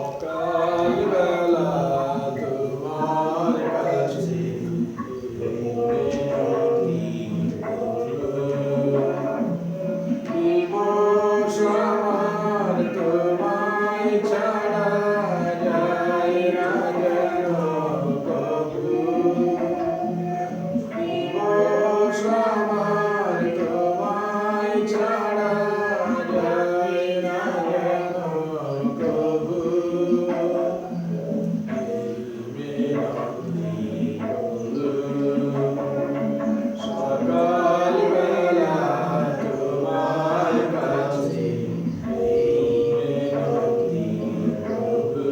সকালবেলা তোমার কাছে মিনতি দিবস আমার তোমায় ছাড়া যায় না যেন কভু। দিবস আমার তোমায় ছাড়া যায় না যেন কভু। সকালবেলা তোমার কাছে মিনতি প্রভু।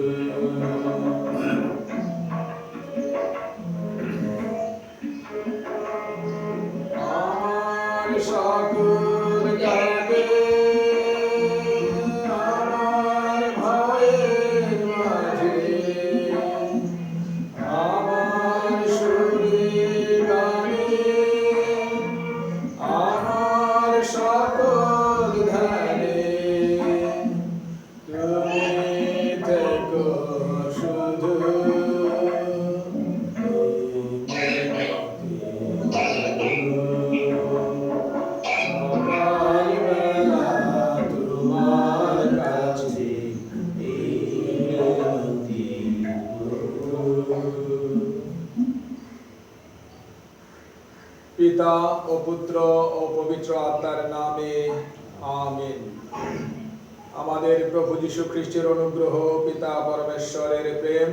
আমার সকল কাজে আমার ভয়ের মাঝে আমার শরীর গানে আমার সকল ধ্যানে তুমি থেকো শুধু। সকালবেলা তোমার কাছে মিনতি প্রভু। পিতা ও পুত্র ও পবিত্র আত্মার নামে আমিন। আমাদের প্রভু যীশু খ্রিস্টের অনুগ্রহ, পিতা পরমেশ্বরের প্রেম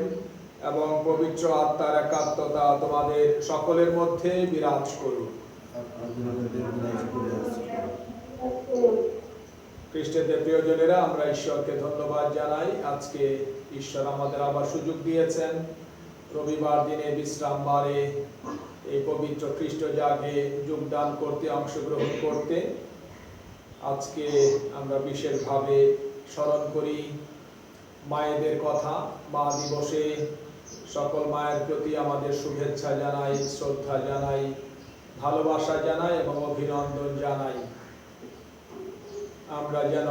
এবং পবিত্র আত্মার একাত্মতা তোমাদের সকলের মধ্যে বিরাজ করুক। খ্রিস্টের প্রিয়জনেরা, আমরা ঈশ্বরকে ধন্যবাদ জানাই। আজকে ঈশ্বর আমাদের আবার সুযোগ দিয়েছেন রবিবার দিনে বিশ্রাম বারে এই পবিত্র খ্রিস্ট জাগে যোগদান করতে, অংশগ্রহণ করতে। আজকে আমরা বিশেষভাবে স্মরণ করি মায়েদের কথা। মা দিবসে সকল মায়ের প্রতি আমাদের শুভেচ্ছা জানাই, শ্রদ্ধা জানাই, ভালোবাসা জানাই এবং অভিনন্দন জানাই। আমরা যেন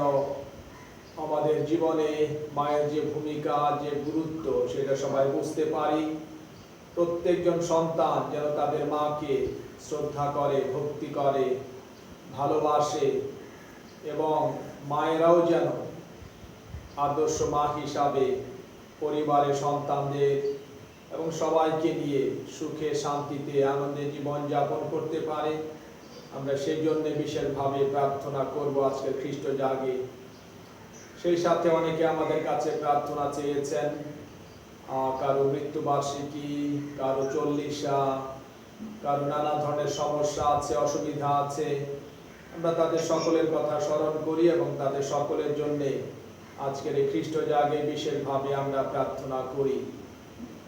আমাদের জীবনে মায়ের যে ভূমিকা, যে গুরুত্ব, সেটা সবাই বুঝতে পারি। প্রত্যেকজন সন্তান যেন তাদের মাকে শ্রদ্ধা করে, ভক্তি করে, ভালোবাসে এবং মায়েরাও যেন আদর্শ মা হিসাবে পরিবারের সন্তানদের এবং সবাইকে নিয়ে সুখে, শান্তিতে, আনন্দে জীবন যাপন করতে পারে। আমরা সেই জন্য বিশেষভাবে প্রার্থনা করব আজকে খ্রিস্ট জাগে। সেই সাথে অনেকে আমাদের কাছে প্রার্থনা চেয়েছেন, কারো মৃত্যুবার্ষিকী, কারো 40, কারো নানা ধরনের সমস্যা আছে, অসুবিধা আছে। আমরা তাদের সকলের কথা স্মরণ করি এবং তাদের সকলের জন্য আজকের এই খ্রিস্ট জাগে বিশেষভাবে আমরা প্রার্থনা করি।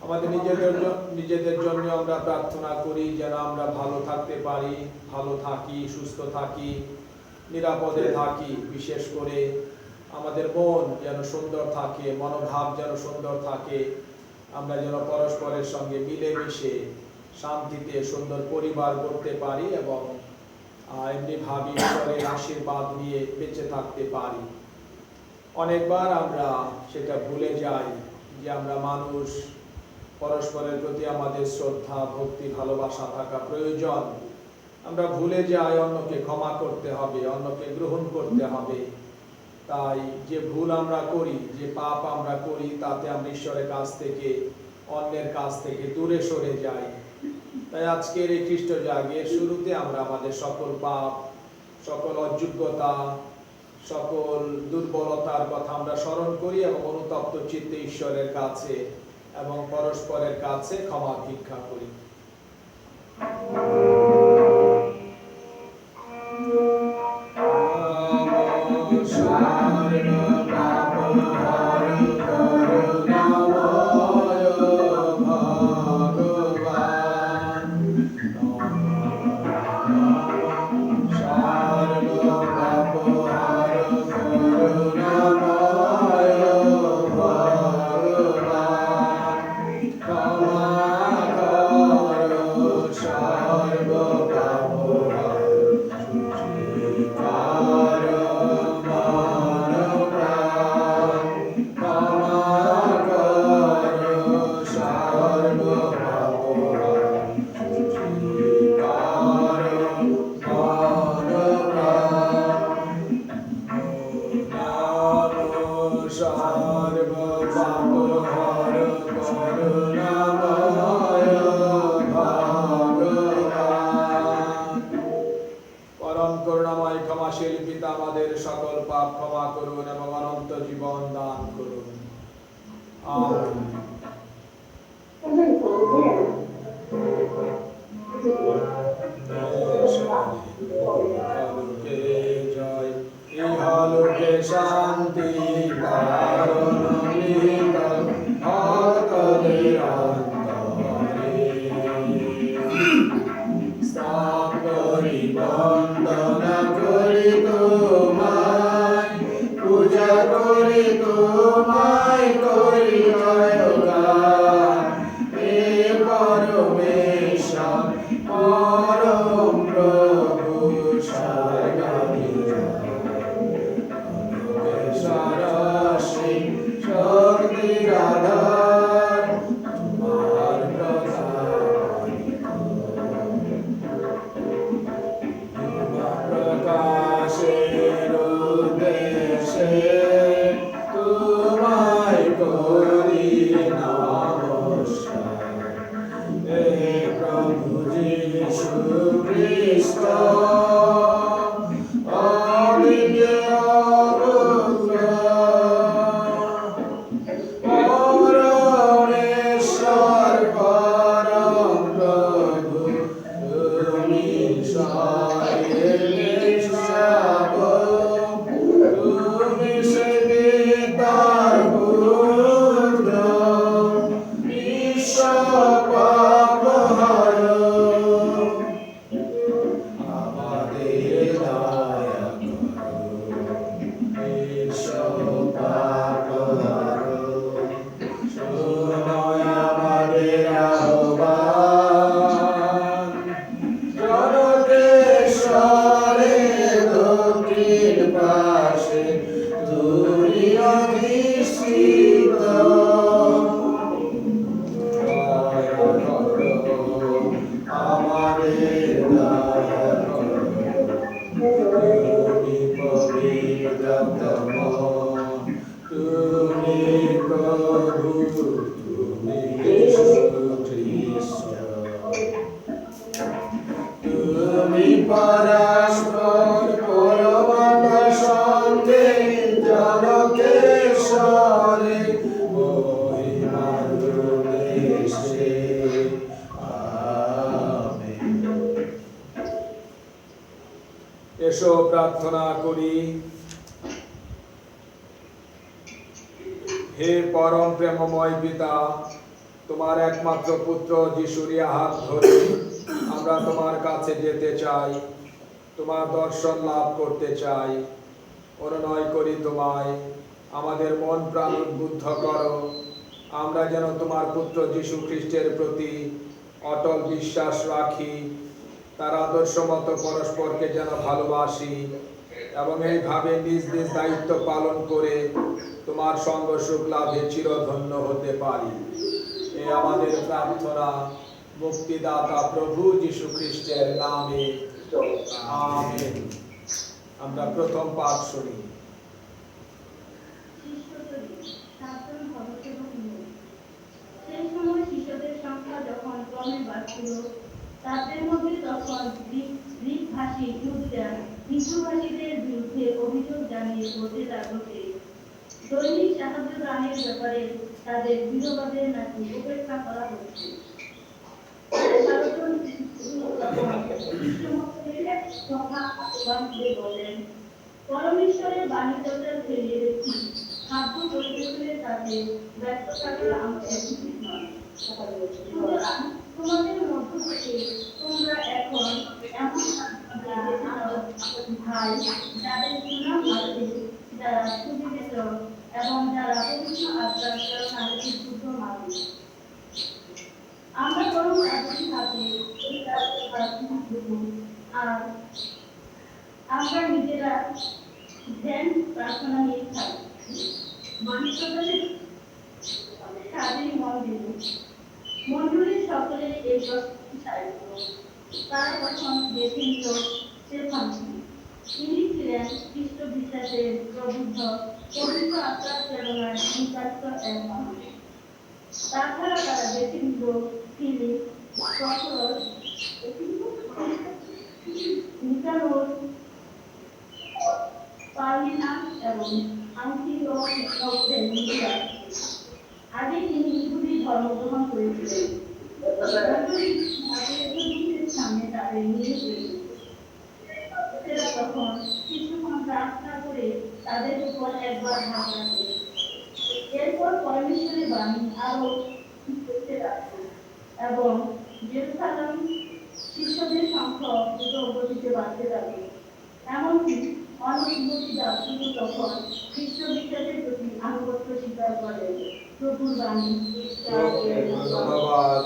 আমাদের নিজেদের জন্য আমরা প্রার্থনা করি যেন আমরা ভালো থাকতে পারি, ভালো থাকি, সুস্থ থাকি, নিরাপদে থাকি। বিশেষ করে আমাদের মন যেন সুন্দর থাকে, মনোভাব যেন সুন্দর থাকে। আমরা যেন পরস্পরের সঙ্গে মিলেমিশে শান্তিতে সুন্দর পরিবার গড়তে পারি এবং এমনিভাবে ঈশ্বরের আশীর্বাদ নিয়ে বেঁচে থাকতে পারি। অনেকবার আমরা সেটা ভুলে যাই যে আমরা মানুষ, পরস্পরের প্রতি আমাদের শ্রদ্ধা, ভক্তি, ভালোবাসা থাকা প্রয়োজন। আমরা ভুলে যাই অন্যকে ক্ষমা করতে হবে, অন্যকে গ্রহণ করতে হবে। তাই যে ভুল আমরা করি, যে পাপ আমরা করি, তাতে আমরা ঈশ্বরের কাছ থেকে, অন্যের কাছ থেকে দূরে সরে যাই। তাই আজকের এই খ্রিস্ট জাগের শুরুতে আমরা আমাদের সকল পাপ, সকল অযোগ্যতা, সকল দুর্বলতার কথা আমরা স্মরণ করি এবং অনুতপ্ত চিত্তে ঈশ্বরের কাছে এবং পরস্পরের কাছে ক্ষমা ভিক্ষা করি। পিতা আমাদের সকল পাপ ক্ষমা করুন এবং অনন্ত জীবন দান করুন। আমেন। জয় ইহলোকে শান্তি কারণ ভক্তদের অন্তরে স্তবরি বন্দনা করি তোমায়, পূজা করি তোমায়, করি জয়গান হে পরমেশ্বর পরম প্রভু সর্বশক্তি শক্তির আধার তোমার প্রকাশের উদ্দেশ্যে তোমায় করি নমস্কার। হে প্রভু যীশু খ্রিস্ট পরমেশ্বর পরম প্রভু, তুমি তুমি সে পিতার পুত্র, বিশ্ব পাপহারণ, আমাদের দয়া করো। বিশ্ব পাপহারণ, শোনো আমাদের আহ্বান। জনকেশ্বরে দক্ষিণ পাশে তুমি অধিষ্ঠিত, দয়া করো, আমাদের দয়া করো। তুমি পবিত্রতম, তুমি প্রভু, তুমি যীশু খ্রিস্ট। তুমি পরস্পর পরমাত্মার সঙ্গে জনকেশ্বরে মহিমার উদ্দেশ্যে। আমেন। এসো প্রার্থনা করি। হে পরম প্রেমময় পিতা, তোমার একমাত্র পুত্র যিশুর হাত ধরে আমরা তোমার কাছে যেতে চাই, তোমার দর্শন লাভ করতে চাই। অনুনয় করি তোমায়, আমাদের মন প্রাণ উদ্বুদ্ধ করো, আমরা যেন তোমার পুত্র যীশু খ্রিস্টের প্রতি অটল বিশ্বাস রাখি, তার আদর্শ মতো পরস্পরকে যেন ভালোবাসি এবং এইভাবে নিজ নিজ দায়িত্ব পালন করে তোমার সঙ্গ সুখ লাভে চিরধন্য হতে পারি। এ আমাদের প্রার্থনা মুক্তিদাতা প্রভু যীশু খ্রিস্টের নামে। আমেন। আমরা প্রথম পাঠ শুনি। সেই সময় শিষ্যদের সংখ্যা যখন ক্রমে বাড়ছিল, তাদের মধ্যে তখন গ্রীকভাষী ইহুদিরা হিব্রুভাষীদের বিরুদ্ধে অভিযোগ জানিয়ে বলতে লাগল যে দৈনিক সাহায্য দানের ব্যাপারে তাদের বিরোধের নাকি উপেক্ষা করা হচ্ছে। বলেন, পরমেশ্বরের বাণী চর্চার ফেলে ব্যক্তি খাদ্য পরিবেশনের কাজে ব্যস্ত থাকা আমাদের উচিত নয়। সুতরাং তোমাদের মধ্য থেকে তোমরা এখন এমন ভাই যাদের সুনাম আছে, যারা সুবিদিত এবং যারা পবিত্র আত্মার কারণে শুদ্ধ মানুষ। আমরা বরং একই ভাবে এই কাজে প্রার্থনা করব, আর আমরা নিজেরা ধ্যান প্রার্থনা নিয়ে থাকি। মানুষের কাজে মন দিল। মন্ডলীর সকলের এই প্রস্তুতি চাইল। তারা তখন বেছে নিল স্তেফানকে। তিনি ছিলেন খ্রিস্ট বিশ্বাসের প্রবুদ্ধ পবিত্র আত্মার প্রেরণায় নির্যাতিত এক মানুষ। তাছাড়া তারা বেছে নিল ফিলিপ, পত্রস, নিকানোর, পার্মিনাস এবং আন্টিওকদের নিকট। আগে তিনি ইহুদি ধর্ম গ্রহণ করেছিলেন। আবেগের সামনে তাদের নিয়ে গেলেন। লোকেরা তখন কিছুক্ষণ প্রার্থনা করে তাদের উপর একবার হাত রাখে। এরপর পরমেশ্বরের বাণী আরো করতে লাগলো এবং জেরুসালেম শিষ্যদের সংখ্যা দ্রুত গতিতে বাড়তে লাগলো। এমনকি অনেক যুবতী যাত্রীও তখন খ্রিস্ট বিশ্বাসের প্রতি আনুগত্য স্বীকার করে। প্রভুর বাণী ধন্যবাদ।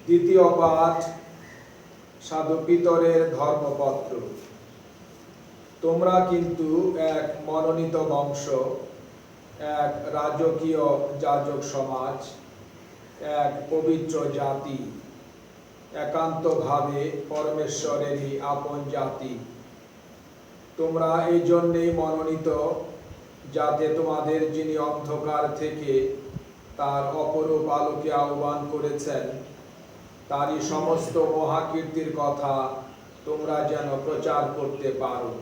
দ্বিতীয় পাঠ, সাধু পিতরের ধর্মপত্র। তোমরা কিন্তু এক মনোনীত বংশ, এক রাজকীয় যাজক সমাজ, এক পবিত্র জাতি, একান্তভাবে পরমেশ্বরেরই আপন জাতি। তোমরা এই জন্যেই মনোনীত, যাতে তোমাদের যিনি অন্ধকার থেকে তার অপরূপ আলোকে আহ্বান করেছেন, তারই সমস্ত মহাকীর্তির কথা তোমরা যেন প্রচার করতে পারো।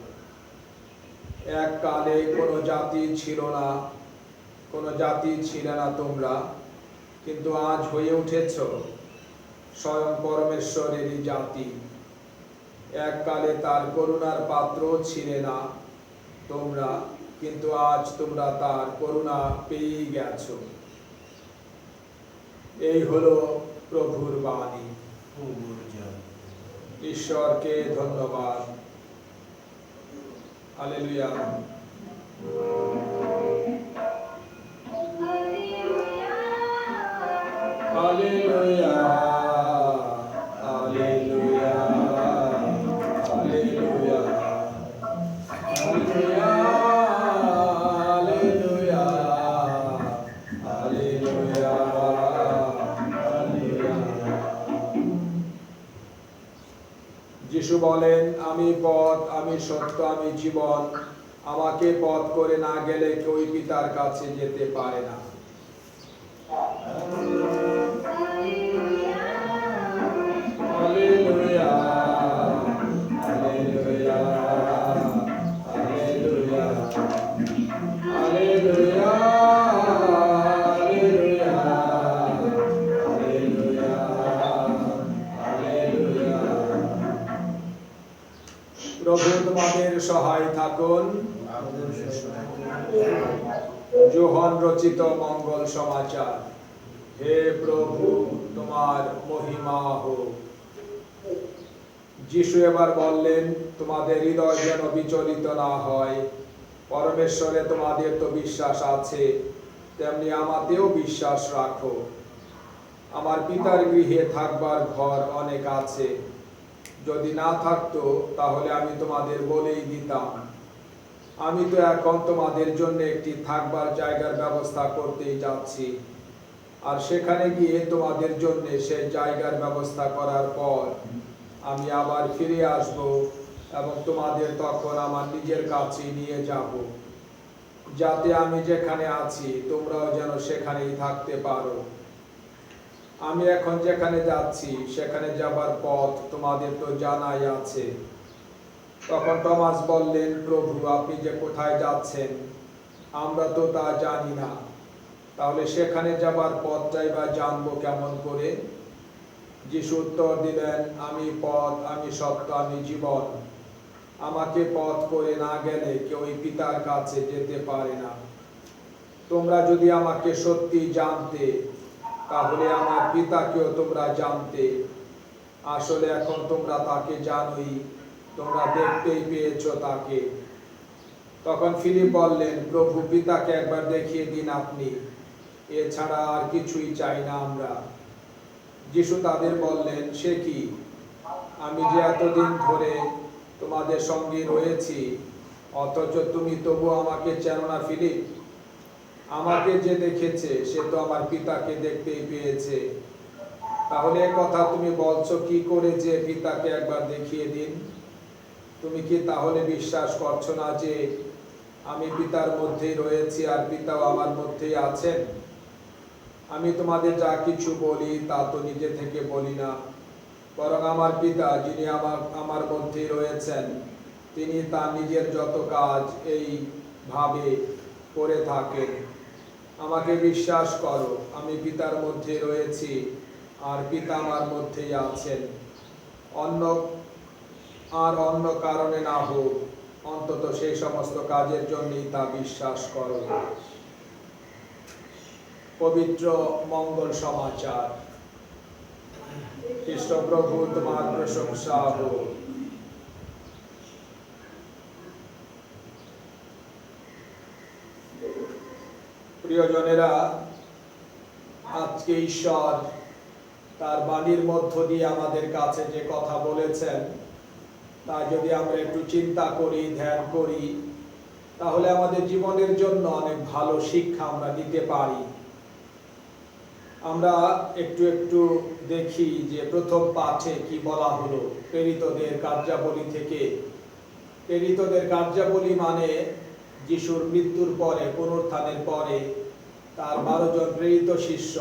এককালে কোনো জাতি ছিলে না তোমরা, কিন্তু আজ হয়ে উঠেছ স্বয়ং পরমেশ্বরেরই জাতি। এককালে তার করুণার পাত্র ছিলে না, তোমরা, কিন্তু আজ তোমরা তার করুণা পেয়ে গেছো। এই হলো প্রভুর বাণী। ঈশ্বরকে ধন্যবাদ। Hallelujah. Hallelujah, hallelujah, hallelujah, hallelujah, hallelujah, hallelujah, hallelujah. যিশু বলেন, আমি পথ, আমি সত্য, আমি জীবন, আমাকে পথ করে না গেলে কেউ পিতার কাছে যেতে পারে না। Hallelujah, hallelujah, hallelujah, hallelujah, hallelujah, hallelujah. প্রভু তোমাদের সহায় থাকুন। যোহন রচিত মঙ্গল সমাচার। হে প্রভু, তোমার মহিমা হোক। যিশু এবার বললেন, তোমাদের হৃদয় যেন বিচলিত না হয়। পরমেশ্বরে তোমাদের তো বিশ্বাস আছে, তেমনি আমাতেও বিশ্বাস রাখো। আমার পিতার গৃহে থাকবার ঘর অনেক আছে। যদি না থাকতো তাহলে আমি তোমাদের বলেই দিতাম। আমি তো এখন তোমাদের জন্য একটি থাকবার জায়গার ব্যবস্থা করতেই যাচ্ছি। আর সেখানে গিয়ে তোমাদের জন্য সেই জায়গার ব্যবস্থা করার পর আমি আবার ফিরে আসব এবং তোমাদের তখন আমার নিজের কাছে নিয়ে যাব, যাতে আমি যেখানে আছি তোমরাও যেন সেখানেই থাকতে পারো। আমি এখন যেখানে যাচ্ছি সেখানে যাবার পথ তোমাদের তো জানাই আছে। তখন টমাস বললেন, প্রভু, আপনি যে কোথায় যাচ্ছেন আমরা তো তা জানি না, তাহলে সেখানে যাবার পথটাই বা জানবো কেমন করে? যিশু উত্তর দিলেন, আমি পথ, আমি সত্য, আমি জীবন। আমাকে পথ করে না গেলে কেউ পিতার কাছে যেতে পারে না। তোমরা যদি আমাকে সত্যি জানতে, তাহলে আমার পিতাকেও তোমরা জানতে। আসলে এখন তোমরা তাকে জানোই, তোমরা দেখতেই পেয়েছো তাকে। তখন ফিলিপ বললেন, প্রভু, পিতাকে একবার দেখিয়ে দিন আপনি, এছাড়া আর কিছুই চাই না আমরা। যিশু তাদের বললেন, সে কি? আমি যে এতদিন ধরে তোমাদের সঙ্গে রয়েছি, অথচ তুমি তবু আমাকে চেনো না ফিলিপ? আমাকে যে দেখেছে সে তো আমার পিতাকে দেখতেই পেয়েছে। তাহলে এ কথা তুমি বলছো কি করে যে পিতাকে একবার দেখিয়ে দিন? তুমি কি তাহলে বিশ্বাস করছো না যে আমি পিতার মধ্যেই রয়েছি আর পিতাও আমার মধ্যেই আছেন? আমি তোমাদের যা কিছু বলি তা তো নিজে থেকে বলি না, বরং আমার পিতা যিনি আমার মধ্যেই রয়েছেন তিনি তার নিজের যত কাজ এই ভাবে করে থাকেন। আমাকে বিশ্বাস করো, আমি পিতার মধ্যে রয়েছি আর পিতা আমার মধ্যেই আছেন। অন্য কারণে না হোক, অন্তত সেই সমস্ত কাজের জন্যই তা বিশ্বাস করো। পবিত্র মঙ্গল সমাচার। খ্রিস্ট প্রভু, তোমার প্রশংসা হোক। প্রিয়জনেরা, আজকে ঈশ্বর তার বাণীর মধ্য দিয়ে আমাদের কাছে যে কথা বলেছেন তা যদি আমরা একটু চিন্তা করি, ধ্যান করি, তাহলে আমাদের জীবনের জন্য অনেক ভালো শিক্ষা আমরা নিতে পারি। আমরা একটু একটু দেখি যে প্রথম পাঠে কি বলা হলো প্রেরিতদের কার্যাবলী থেকে। প্রেরিতদের কার্যাবলী মানে যিশুর মৃত্যুর পরে, পুনরুত্থানের পরে তার 12 জন প্রেরিত শিষ্য,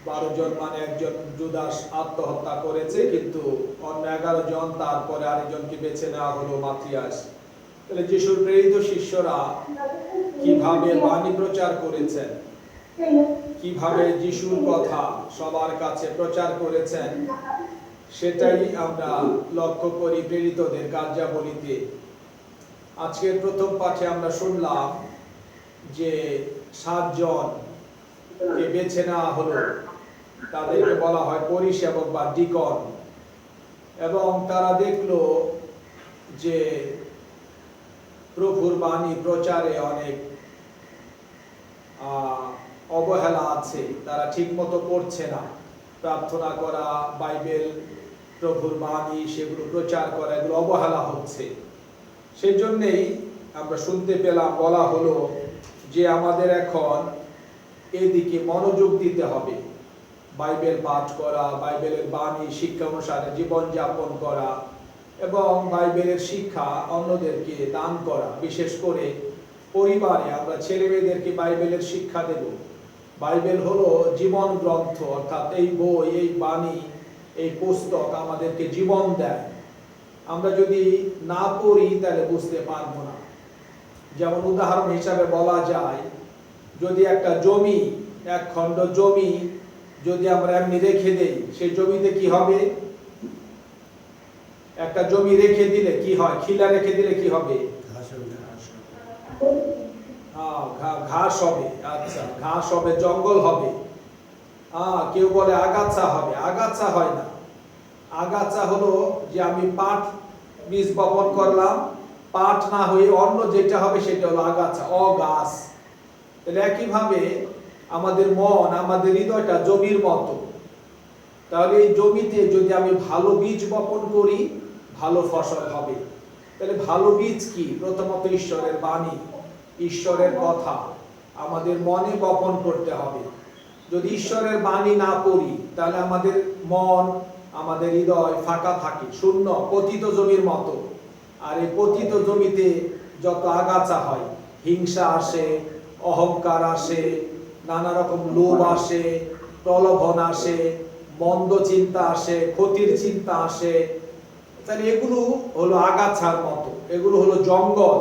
12 জন মানে একজন জুদাস আত্মহত্যা করেছে, কিন্তু অন্য 11 জন, তারপরে আরেকজনকে বেছে নেওয়া হলো, মাথিয়াস। তাহলে যিশুর প্রেরিত শিষ্যরা কিভাবে বাণী প্রচার করেছেন, কিভাবে যিশুর কথা সবার কাছে প্রচার করেছেন, সেটাই আমরা লক্ষ্য করি প্রেরিতদের কার্যাবলীতে। আজকের প্রথম পাঠে আমরা শুনলাম যে 7 জনকে বেছে নেওয়া হলো, তাদেরকে বলা হয় পরিসেবক বা ডিকন, এবং তারা দেখলো যে প্রভুর বাণী প্রচারে অনেক অবহেলা আছে, তারা ঠিক মতো করছে না। প্রার্থনা করা, বাইবেল, প্রভুর বাণী সেগুলো প্রচার করা, এগুলো অবহেলা হচ্ছে। সেই জন্যেই আমরা শুনতে পেলাম, বলা হলো যে আমাদের এখন এদিকে মনোযোগ দিতে হবে। বাইবেল পাঠ করা, বাইবেলের বাণী শিক্ষা অনুসারে জীবনযাপন করা এবং বাইবেলের শিক্ষা অন্যদেরকে দান করা। বিশেষ করে পরিবারে আমরা ছেলে মেয়েদেরকে বাইবেলের শিক্ষা দেব। বাইবেল হলো জীবন গ্রন্থ, অর্থাৎ এই বই, এই বাণী, এই পুস্তক আমাদেরকে জীবন দেয়। আমরা যদি না পড়ি তাহলে বুঝতে পারবো না। যেমন উদাহরণ হিসাবে বলা যায়, যদি একটা জমি, এক খণ্ড জমি যদি আমরা এমনি রেখে দেই, সেই জমিতে কি হবে? একটা জমি রেখে দিলে কি হয়? খিলা রেখে দিলে কি হবে? ঘাস হবে। আচ্ছা, ঘাস হবে, জঙ্গল হবে। কেউ বলে আগাছা হবে। আগাছা হয় না। আগাছা হলো যে আমি পাট বীজ বপন করলাম, পাট না হয়ে অন্য যেটা হবে সেটা হলো আগাছা, অগাছ। তাহলে একইভাবে আমাদের মন, আমাদের হৃদয়টা জমির মতো। তাহলে এই জমিতে যদি আমি ভালো বীজ বপন করি, ভালো ফসল হবে। তাহলে ভালো বীজ কি? প্রথমত ঈশ্বরের বাণী, ঈশ্বরের কথা আমাদের মনে বপন করতে হবে। যদি ঈশ্বরের বাণী না পড়ি, তাহলে আমাদের মন, আমাদের হৃদয় ফাঁকা থাকে, শূন্য, পতিত জমির মতো। আর এই পতিত জমিতে যত আগাছা হয়, হিংসা আসে, অহংকার আসে, নানা রকম লোভ আসে, প্রলোভন আসে, মন্দ চিন্তা আসে, ক্ষতির চিন্তা আসে। তাহলে এগুলো হলো আগাছার মতো, এগুলো হলো জঙ্গল।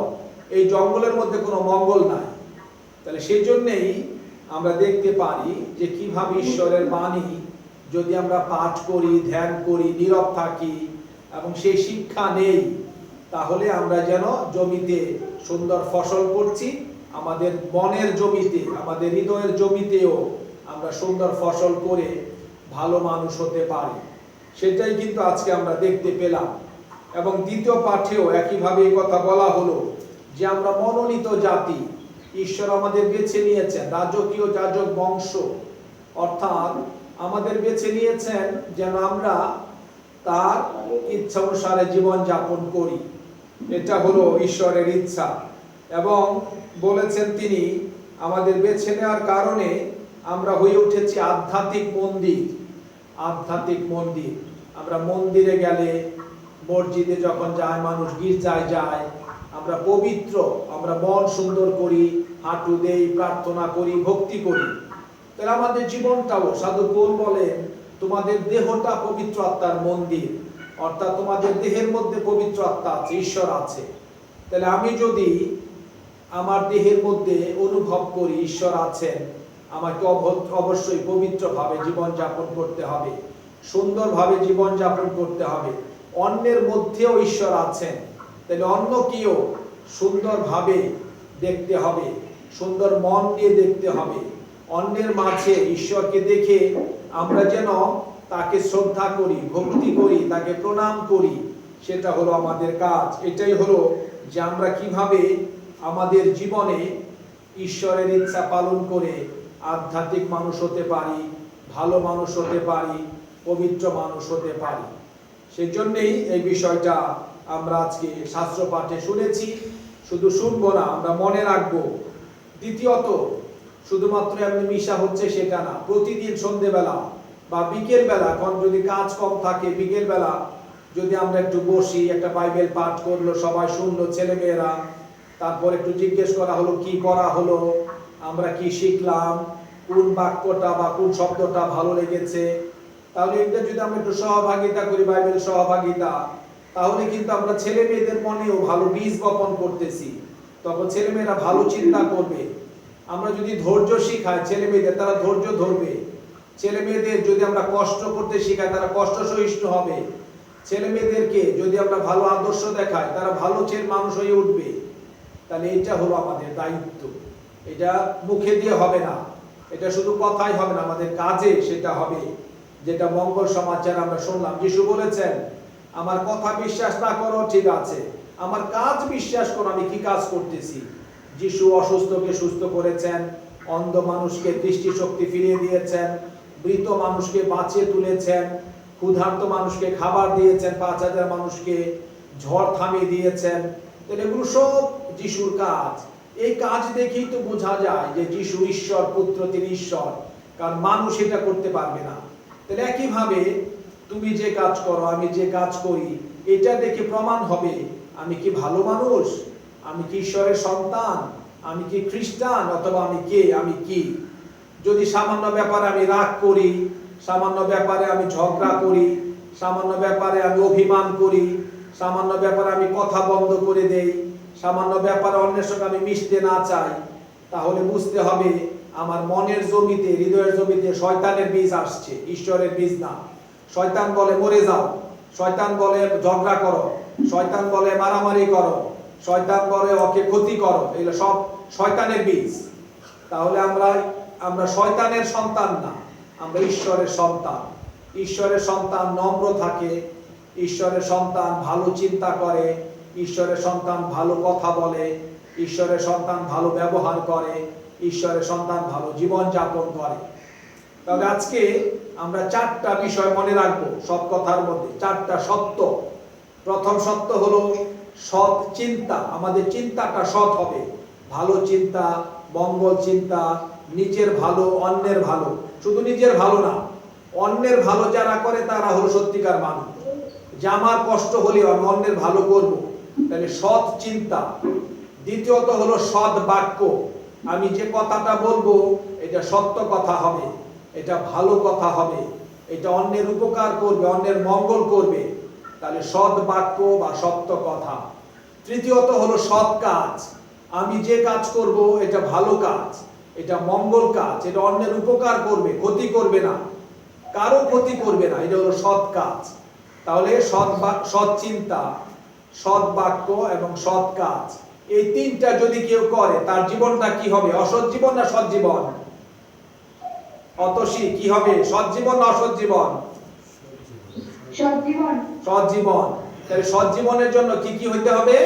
এই জঙ্গলের মধ্যে কোনো মঙ্গল নাই। তাহলে সেই জন্যেই আমরা দেখতে পারি যে কিভাবে ঈশ্বরের বাণী যদি আমরা পাঠ করি, ধ্যান করি, নীরব থাকি এবং সেই শিক্ষা নেই, তাহলে আমরা যেন জমিতে সুন্দর ফসল করছি, আমাদের মনের জমিতে, আমাদের হৃদয়ের জমিতেও আমরা সুন্দর ফসল করে ভালো মানুষ হতে পারি। সেটাই কিন্তু আজকে আমরা দেখতে পেলাম। এবং দ্বিতীয় পাঠেও একইভাবে এই কথা বলা হলো যে আমরা মনোনীত জাতি, ঈশ্বর আমাদের বেছে নিয়েছেন, রাজকীয় যাজক বংশ, অর্থাৎ আমাদের বেছে নিয়েছেন যেন আমরা তার ইচ্ছা অনুসারে জীবন যাপন করি। এটা হলো ঈশ্বরের ইচ্ছা। এবং বলেছেন তিনি আমাদের বেছে নেওয়ার কারণে আমরা হয়ে উঠেছি আধ্যাত্মিক মন্দির। আধ্যাত্মিক মন্দির, আমরা মন্দিরে গেলে, মসজিদে যখন যায় মানুষ, গির্জায় যায়, আমরা পবিত্র, আমরা মন সুন্দর করি, হাঁটু দেই, প্রার্থনা করি, ভক্তি করি। তাহলে আমাদের জীবনটাও, সাধু পৌল বলেন তোমাদের দেহটা পবিত্র আত্মার মন্দির, অর্থাৎ তোমাদের দেহের মধ্যে পবিত্র আত্মা আছে, ঈশ্বর আছে। তাহলে আমি যদি আমার দেহের মধ্যে অনুভব করি ঈশ্বর আছেন, আমাকে অবশ্যই পবিত্রভাবে জীবনযাপন করতে হবে, সুন্দরভাবে জীবনযাপন করতে হবে। অন্যের মধ্যেও ঈশ্বর আছেন, তাহলে অন্যকেও সুন্দরভাবে দেখতে হবে, সুন্দর মন দিয়ে দেখতে হবে। অন্যের মাঝে ঈশ্বরকে দেখে আমরা যেন তাকে শ্রদ্ধা করি, ভক্তি করি, তাকে প্রণাম করি, সেটা হলো আমাদের কাজ। এটাই হলো যে আমরা কিভাবে আমাদের জীবনে ঈশ্বরের ইচ্ছা পালন করে আধ্যাত্মিক মানুষ হতে পারি, ভালো মানুষ হতে পারি, পবিত্র মানুষ হতে পারি। সেই জন্যেই এই বিষয়টা আমরা আজকে শাস্ত্র পাঠে শুনেছি। শুধু শুনবো না, আমরা মনে রাখবো। দ্বিতীয়ত, শুধুমাত্র এমনি মিশা হচ্ছে সেটা না, প্রতিদিন সন্ধ্যেবেলা বা বিকেল বেলা, এখন যদি কাজ কম থাকে, বিকেল বেলা যদি আমরা একটু বসি, একটা বাইবেল পাঠ করলো, সবাই শুনলো, ছেলে মেয়েরা, তারপর একটু জিজ্ঞেস করা হলো কি পড়া হলো, আমরা কি শিখলাম, কোন বাক্যটা বা কোন শব্দটা ভালো লেগেছে, তাহলে এটা যদি আমরা একটু সহভাগিতা করি, বাইবেল সহভাগিতা, তাহলে কিন্তু আমরা ছেলে মেয়েদের মনেও ভালো বীজ বপন করতেছি। তখন ছেলে মেয়েরা ভালো চিন্তা করবে। আমরা যদি ধৈর্য শিখাই ছেলে মেয়েদের, তারা ধৈর্য ধরবে। ছেলে মেয়েদের যদি আমরা কষ্ট করতে শিখাই, তারা কষ্ট সহিষ্ণু হবে। ছেলে মেয়েদেরকে যদি আমরা ভালো আদর্শ দেখাই, তারা ভালো মানুষ হয়ে উঠবে। তাহলে এটা হলো আমাদের দায়িত্ব। এটা মুখে দিয়ে হবে না, এটা শুধু কথাই হবে না, আমাদের কাজে সেটা হবে। যেটা মঙ্গল সমাচার আমরা শুনলাম, যিশু বলেছেন আমার কথা বিশ্বাস না করো ঠিক আছে, আমার কাজ বিশ্বাস করো আমি কি কাজ করতেছি। যিশু অসুস্থকে সুস্থ করেছেন, অন্ধ মানুষকে দৃষ্টিশক্তি ফিরিয়ে দিয়েছেন, মৃত মানুষকে বাঁচিয়ে তুলেছেন, ক্ষুধার্ত মানুষকে খাবার দিয়েছেন, 5,000 মানুষকে ঝড় থামিয়ে দিয়েছেন। তাহলে এগুলো সব যিশুর কাজ। এই কাজ দেখেই তো বোঝা যায় যে যিশু ঈশ্বর পুত্র, তিনি ঈশ্বর, কারণ মানুষ এটা করতে পারবে না। তাহলে একইভাবে তুমি যে কাজ করো, আমি যে কাজ করি, এটা দেখে প্রমাণ হবে আমি কি ভালো মানুষ, আমি কি ঈশ্বরের সন্তান, আমি কি খ্রিস্টান, অথবা আমি কে, আমি কি। যদি সামান্য ব্যাপারে আমি রাগ করি, সামান্য ব্যাপারে আমি ঝগড়া করি, সামান্য ব্যাপারে আমি অভিমান করি, সামান্য ব্যাপারে আমি কথা বন্ধ করে দেই, সামান্য ব্যাপারে অন্যের সঙ্গে আমি মিশতে না চাই, তাহলে বুঝতে হবে আমার মনের জমিতে, হৃদয়ের জমিতে শয়তানের বীজ আসছে, ঈশ্বরের বীজ না। শয়তান বলে মরে যাও, শয়তান বলে ঝগড়া করো, শয়তান বলে মারামারি করো, শয়তান বলে ওকে ক্ষতি করো, এগুলো সব শয়তানের বীজ। তাহলে আমরা শয়তানের সন্তান না, আমরা ঈশ্বরের সন্তান। ঈশ্বরের সন্তান নম্র থাকে, ঈশ্বরের সন্তান ভালো চিন্তা করে, ঈশ্বরের সন্তান ভালো কথা বলে, ঈশ্বরের সন্তান ভালো ব্যবহার করে, ঈশ্বরের সন্তান ভালো জীবন যাপন করে। তাহলে আজকে আমরা 4টা বিষয় মনে রাখবো সব কথার মধ্যে, 4টা সত্য। প্রথম সত্য হলো সৎ চিন্তা, আমাদের চিন্তাটা সৎ হবে, ভালো চিন্তা, মঙ্গল চিন্তা, নিজের ভালো, অন্যের ভালো। শুধু নিজের ভালো না, অন্যের ভালো যারা করে তারা হলো সত্যিকার মানুষ, যে আমার কষ্ট হলেও আমি অন্যের ভালো করব, তাহলে সৎ চিন্তা। দ্বিতীয়ত হলো সৎ বাক্য, আমি যে কথাটা বলবো এটা সত্য কথা হবে, এটা ভালো কথা হবে, এটা অন্যের উপকার করবে, অন্যের মঙ্গল করবে, তাহলে সৎ বাক্য বা সত্য কথা। তৃতীয়ত হলো সৎ কাজ, আমি যে কাজ করব এটা ভালো কাজ, এটা মঙ্গল কাজ, এটা অন্যের উপকার করবে, ক্ষতি করবে না, কারো ক্ষতি করবে না, এটা হলো সৎ কাজ। তাহলে সৎ চিন্তা, সৎ বাক্য এবং সৎ কাজ, এই 3টা যদি কেউ করে তার জীবনটা কি হবে? অসৎ জীবন না সৎ জীবন? অতসী কি হবে, সৎ জীবন না অসৎ জীবন? সৎ জীবন। সৎ জীবন। তাহলে সৎ জীবনের জন্য কি কি হইতে হবে?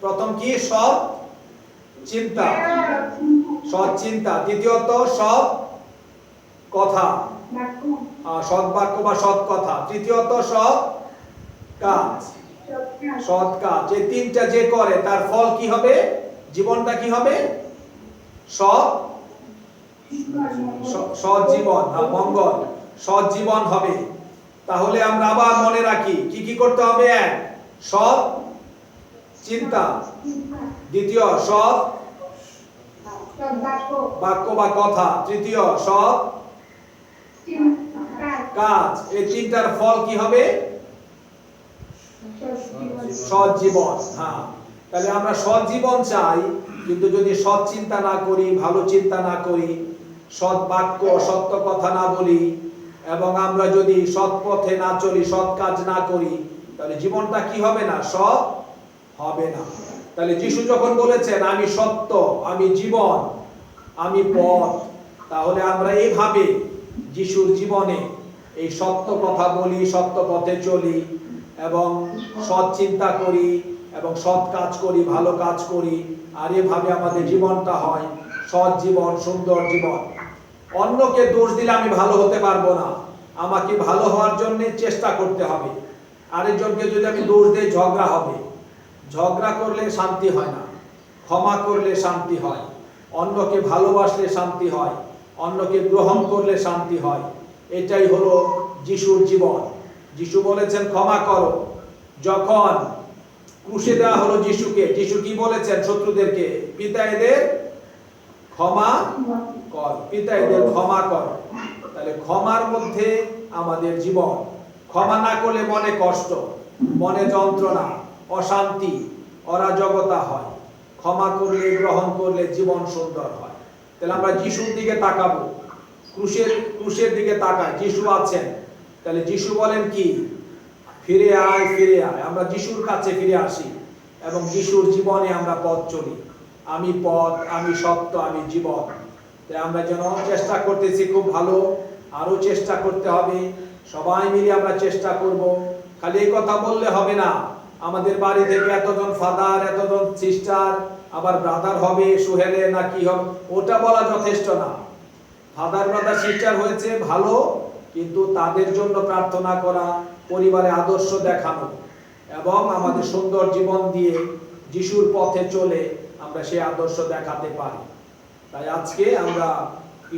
প্রথম কি? সৎ চিন্তা, সৎ চিন্তা। দ্বিতীয়ত সৎ কথা, সৎ বাক্য বা সৎ কথা। তৃতীয়ত সৎ কাজ, সৎ কাজ। এই 3টা যে করে তার ফল কি হবে? জীবনটা কি হবে? সৎ জীবন, মঙ্গল, সৎ জীবন হবে। তাহলে আমরা আবার মনে রাখি কি কি করতে হবে? 1 সৎ চিন্তা, দ্বিতীয় সৎ বাক্য বা কথা, তৃতীয় সৎ কাজ। এই 3টার ফল কি হবে? সৎ জীবন। হ্যাঁ, তাহলে আমরা সৎ জীবন চাই, কিন্তু যদি সৎ চিন্তা না করি, ভালো চিন্তা না করি, সৎ বাক্য সত্য কথা না বলি, এবং আমরা যদি সৎ পথে না চলি, সৎ কাজ না করি, তাহলে জীবনটা কি হবে না? সৎ হবে না। তাহলে যিশু যখন বলেছেন আমি সত্য, আমি জীবন, আমি পথ, তাহলে আমরা এইভাবে যিশুর জীবনে এই সত্য কথা বলি, সত্য পথে চলি, এবং সৎ চিন্তা করি, এবং সৎ কাজ করি, ভালো কাজ করি, আর এভাবে আমাদের জীবনটা হয় সৎ জীবন, সুন্দর জীবন। অন্যকে দোষ দিলে আমি ভালো হতে পারবো না, আমাকে ভালো হওয়ার জন্য চেষ্টা করতে হবে। আরেকজনকে যদি আমি দোষ দিই, ঝগড়া হবে, ঝগড়া করলে শান্তি হয় না, ক্ষমা করলে শান্তি হয়, অন্যকে ভালোবাসলে শান্তি হয়, অন্যকে গ্রহণ করলে শান্তি হয়। এটাই হলো যিশুর জীবন। যিশু বলেছেন ক্ষমা করো। যখন ক্রুশে দেওয়া হলো যিশুকে, যিশু কি বলেছেন শত্রুদেরকে? পিতা এদের ক্ষমা কর, পিতা এদের ক্ষমা কর। তাহলে ক্ষমার মধ্যে আমাদের জীবন। ক্ষমা না করলে মনে কষ্ট, মনে যন্ত্রণা, অশান্তি, অরাজকতা হয়। ক্ষমা করলে, গ্রহণ করলে জীবন সুন্দর হয়। তাহলে আমরা যিশুর দিকে তাকাবো, ক্রুশের দিকে তাকাই, যিশু আছেন। তাহলে যিশু বলেন কি? ফিরে আয়, ফিরে আয়। আমরা যিশুর কাছে ফিরে আসি এবং যিশুর জীবনে আমরা পথ চলি। আমি পথ, আমি সত্য, আমি জীবন। তাই আমরা যেন চেষ্টা করতেছি, খুব ভালো, আরো চেষ্টা করতে হবে, সবাই মিলে আমরা চেষ্টা করব। খালি এই কথা বললে হবে না, আমাদের বাড়ি থেকে এতজন ফাদার, এতজন সিস্টার, আবার ব্রাদার হবে সুহেলে না কি হবে, ওটা বলা যথেষ্ট না। ফাদার ব্রাদার সিস্টার হয়েছে ভালো, কিন্তু তাদের জন্য প্রার্থনা করা, পরিবারে আদর্শ দেখানো এবং আমাদের সুন্দর জীবন দিয়ে যিশুর পথে চলে আমরা সেই আদর্শ দেখাতে পারি। তাই আজকে আমরা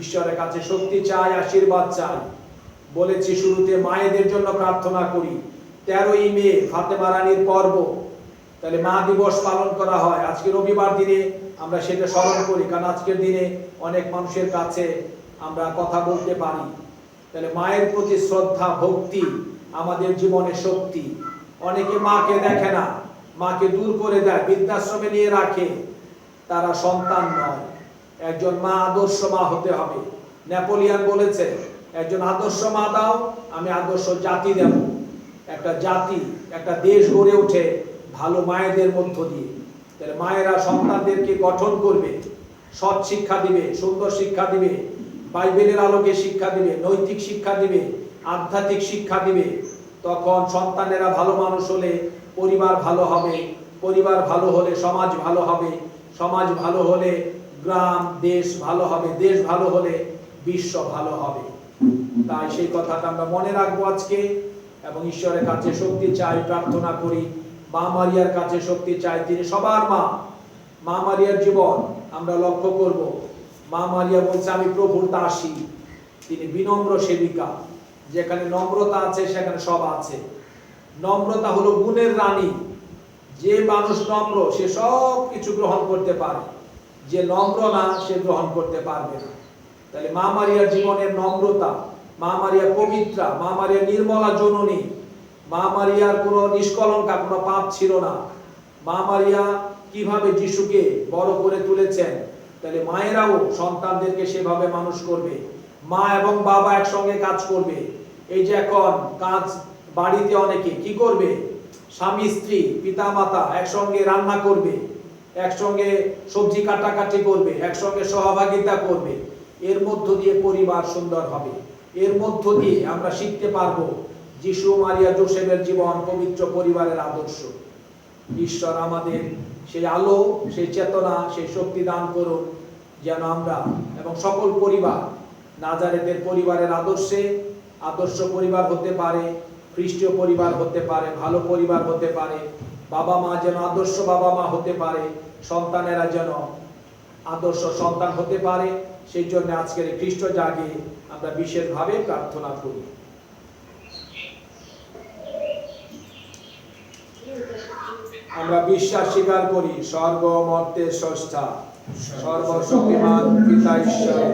ঈশ্বরের কাছে শক্তি চাই, আশীর্বাদ চাই। বলেছি শুরুতে মায়েদের জন্য প্রার্থনা করি। 13ই মে ফাতেমা রানীর পর্ব, তাহলে মা দিবস পালন করা হয়। আজকে রবিবার দিনে আমরা সেটা স্মরণ করি, কারণ আজকের দিনে অনেক মানুষের কাছে আমরা কথা বলতে পারি। তাহলে মায়ের প্রতি শ্রদ্ধা, ভক্তি আমাদের জীবনে শক্তি। অনেকে মাকে দেখে না, মাকে দূর করে দেয়, বৃদ্ধাশ্রমে নিয়ে রাখে, তারা সন্তান নয়। একজন মা আদর্শ মা হতে হবে। নেপোলিয়ান বলেছে, একজন আদর্শ মা দাও, আমি আদর্শ জাতি দেব। একটা জাতি, একটা দেশ গড়ে ওঠে ভালো মায়েদের মধ্য দিয়ে। তাহলে মায়েরা সন্তানদেরকে গঠন করবে, সৎ শিক্ষা দিবে, সুন্দর শিক্ষা দিবে, বাইবেলের আলোকে শিক্ষা দিবে, নৈতিক শিক্ষা দিবে, আধ্যাত্মিক শিক্ষা দিবে। তখন সন্তানেরা ভালো মানুষ হলে পরিবার ভালো হবে, পরিবার ভালো হলে সমাজ ভালো হবে, সমাজ ভালো হলে গ্রাম দেশ ভালো হবে, দেশ ভালো হলে বিশ্ব ভালো হবে। তাই সেই কথাটা আমরা মনে রাখবো আজকে, এবং ঈশ্বরের কাছে শক্তি চাই, প্রার্থনা করি। মা মারিয়ার কাছে শক্তি চাই, তিনি সবার মা। মা মারিয়ার জীবন আমরা লক্ষ্য করব। মা মারিয়া বলছে, আমি প্রভুর দাসী। তিনি বিনম্র সেবিকা। যেখানে নম্রতা আছে সেখানে সব আছে। নম্রতা হলো গুণের রানী। যে মানুষ নম্র সে সব কিছু গ্রহণ করতে পারে, যে নম্র না সে গ্রহণ করতে পারবে না। তাহলে মা মারিয়ার জীবনের নম্রতা, মা মারিয়া পবিত্রা, মা মারিয়া নির্মলা জননী, মা মারিয়ার কোনো নিষ্কলঙ্কা, কোনো পাপ ছিল না। মা মারিয়া কিভাবে যিশুকে বড় করে তুলেছেন, তাহলে মায়েরাও সন্তানদেরকে সেভাবে মানুষ করবে। মা এবং বাবা একসঙ্গে কাজ করবে। এই যে এখন কাজ বাড়িতে অনেকে কি করবে, স্বামী স্ত্রী পিতা মাতা একসঙ্গে রান্না করবে, একসঙ্গে সবজি কাটাকাটি করবে, একসঙ্গে সহভাগিতা করবে। এর মধ্য দিয়ে পরিবার সুন্দর হবে। এর মধ্য দিয়ে আমরা শিখতে পারবো যিশু মারিয়া যোসেফের জীবন, পবিত্র পরিবারের আদর্শ। ঈশ্বর আমাদের সেই আলো, সেই চেতনা, সেই শক্তি দান করুন, যেন আমরা এবং সকল পরিবার নাজারেতের পরিবারের আদর্শে আদর্শ পরিবার হতে পারে, খ্রিস্টীয় পরিবার হতে পারে, ভালো পরিবার হতে পারে। বাবা মা যেন আদর্শ বাবা মা হতে পারে, সন্তানেরা যেন আদর্শ সন্তান হতে পারে। সেই জন্য আজকের খ্রিস্ট জাগে আমরা বিশেষভাবে প্রার্থনা করি। আমরা বিশ্বাস স্বীকার করি স্বর্গ মর্তের স্রষ্টা, সর্বশক্তিমান পিতা ঈশ্বর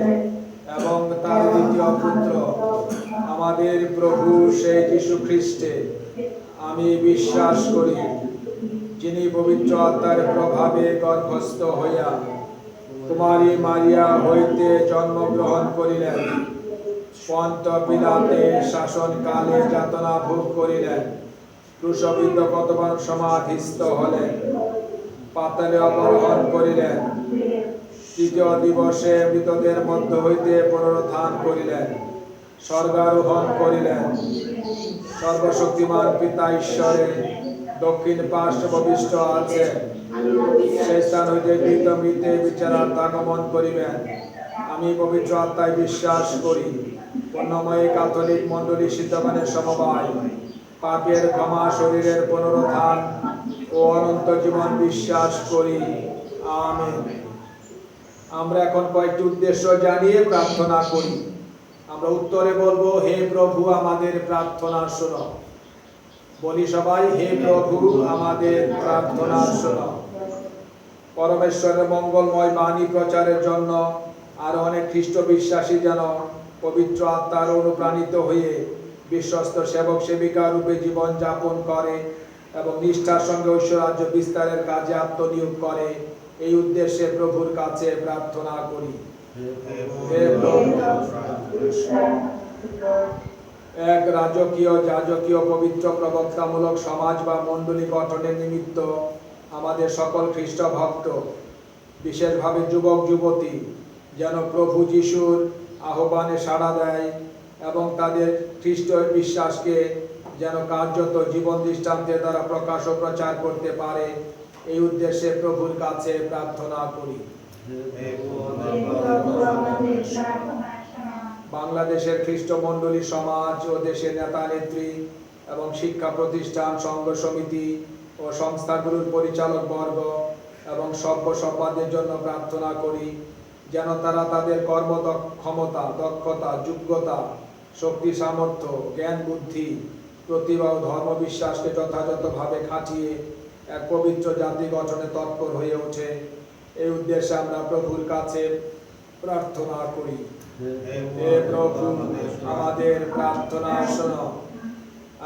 এবং তার দ্বিতীয় পুত্র আমাদের প্রভু সেই যীশু খ্রিস্টে আমি বিশ্বাস করি, যিনি পবিত্র আত্মার প্রভাবে গর্ভস্থ হইয়া কুমারী মারিয়া হইতে জন্মগ্রহণ করিলেন, পন্ত পিলাতের শাসনকালে যাতনা ভোগ করিলেন, ক্রুশবিদ্ধ কতবার সমাধিস্থ হলেন, পাতালে অবরোহণ করিলেন, তৃতীয় দিবসে মৃতদের মধ্য হইতে পুনরুত্থান করিলেন, স্বর্গারোহণ করিলেন, সর্বশক্তিমান পিতা ঈশ্বরে দক্ষিণ পার্শ্ব প্রবিষ্ট আছেন, সেই স্থান হইতে মৃত মৃতে বিচারার্থ আগমন করিবেন। আমি পবিত্র আত্মায় বিশ্বাস করি, পুণ্যময়ী ক্যাথলিক মণ্ডলী সিদ্ধগণের সমবায়, পাপের ক্ষমা, শরীরের পুনরুত্থান ও অনন্ত জীবন বিশ্বাস করি। আমেন। আমরা এখন কয়েকটি উদ্দেশ্য জানিয়ে প্রার্থনা করি। আমরা উত্তরে বলবো, হে প্রভু আমাদের প্রার্থনা শোনো। বলি সবাই, হে প্রভু আমাদের প্রার্থনা শোনো। পরমেশ্বরের মঙ্গলময় বাণী প্রচারের জন্য আর অনেক খ্রিস্ট বিশ্বাসী যেন পবিত্র আত্মার অনুপ্রাণিত হয়ে বিশ্বস্ত সেবক সেবিকা রূপে জীবন যাপন করে এবং নিষ্ঠার সঙ্গে ঐশ্বরাজ্য বিস্তারের কাজে আত্মনিয়োগ করে, এই উদ্দেশ্যে প্রভুর কাছে প্রার্থনা করি। এক রাজকীয় যাজকীয় পবিত্র প্রবক্তামূলক সমাজ বা মণ্ডলী গঠনের নিমিত্ত আমাদের সকল খ্রিস্ট ভক্ত বিশেষভাবে যুবক যুবতী যেন প্রভু যিশুর আহ্বানে সাড়া দেয় এবং তাদের খ্রিস্টের বিশ্বাসকে যেন কার্যত জীবন দৃষ্টান্তের দ্বারা প্রকাশ ও প্রচার করতে পারে, এই উদ্দেশ্যে প্রভুর কাছে প্রার্থনা করি। বাংলাদেশের খ্রিস্ট মণ্ডলী সমাজ ও দেশের নেতা নেত্রী এবং শিক্ষা প্রতিষ্ঠান, সংঘ সমিতি ও সংস্থাগুলোর পরিচালক বর্গ এবং সভ্য সমাজের জন্য প্রার্থনা করি যেন তারা তাদের কর্মক্ষমতা, দক্ষতা, যোগ্যতা, শক্তি, সামর্থ্য, জ্ঞান, বুদ্ধি, প্রতিভা ও ধর্মবিশ্বাসকে যথাযথভাবে খাটিয়ে এক পবিত্র জাতি গঠনে তৎপর হয়ে ওঠে, এই উদ্দেশ্যে আমরা প্রভুর কাছে প্রার্থনা করি। হে প্রভু, আমাদের প্রার্থনা শোনো।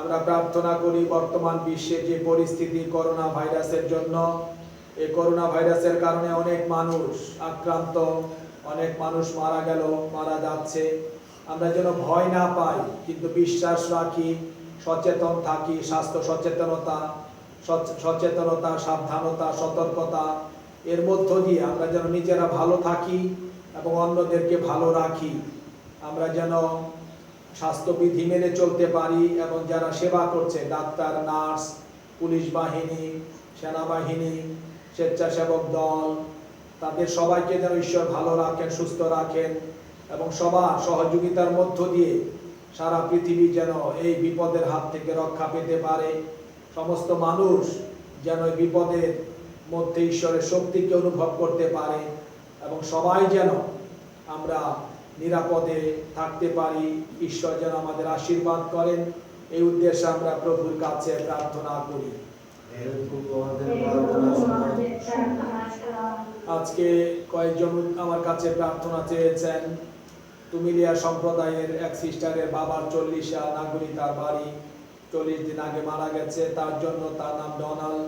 আমরা প্রার্থনা করি বর্তমান বিশ্বে যে পরিস্থিতি করোনা ভাইরাসের জন্য, এই করোনা ভাইরাসের কারণে অনেক মানুষ আক্রান্ত, অনেক মানুষ মারা যাচ্ছে। আমরা যেন ভয় না পাই, কিন্তু বিশ্বাস রাখি, সচেতন থাকি। স্বাস্থ্য সচেতনতা, সাবধানতা, সতর্কতা এর মধ্য দিয়ে আমরা যেন নিজেরা ভালো থাকি এবং অন্যদেরকে ভালো রাখি। আমরা যেন স্বাস্থ্যবিধি মেনে চলতে পারি এবং যারা সেবা করছে, ডাক্তার, নার্স, পুলিশ বাহিনী, সেনাবাহিনী, স্বেচ্ছাসেবক দল, তাদের সবাইকে যেন ঈশ্বর ভালো রাখেন, সুস্থ রাখেন এবং সবার সহযোগিতার মধ্য দিয়ে সারা পৃথিবী যেন এই বিপদের হাত থেকে রক্ষা পেতে পারে। সমস্ত মানুষ যেন এই বিপদের মধ্যে ঈশ্বরের শক্তিকে অনুভব করতে পারে এবং সবাই যেন আমরা নিরাপদে থাকতে পারি। ঈশ্বর যেন আমাদের আশীর্বাদ করেন, এই উদ্দেশ্যে আমরা প্রভুর কাছে প্রার্থনা করি। আজকে কয়েকজন আমার কাছে প্রার্থনা চেয়েছেন। তুমিলিয়া সম্প্রদায়ের এক সিস্টারের বাবার 40 নাগরিক, তার বাড়ি 40 দিন আগে মারা গেছে, তার জন্য, তার নাম ডোনাল্ড।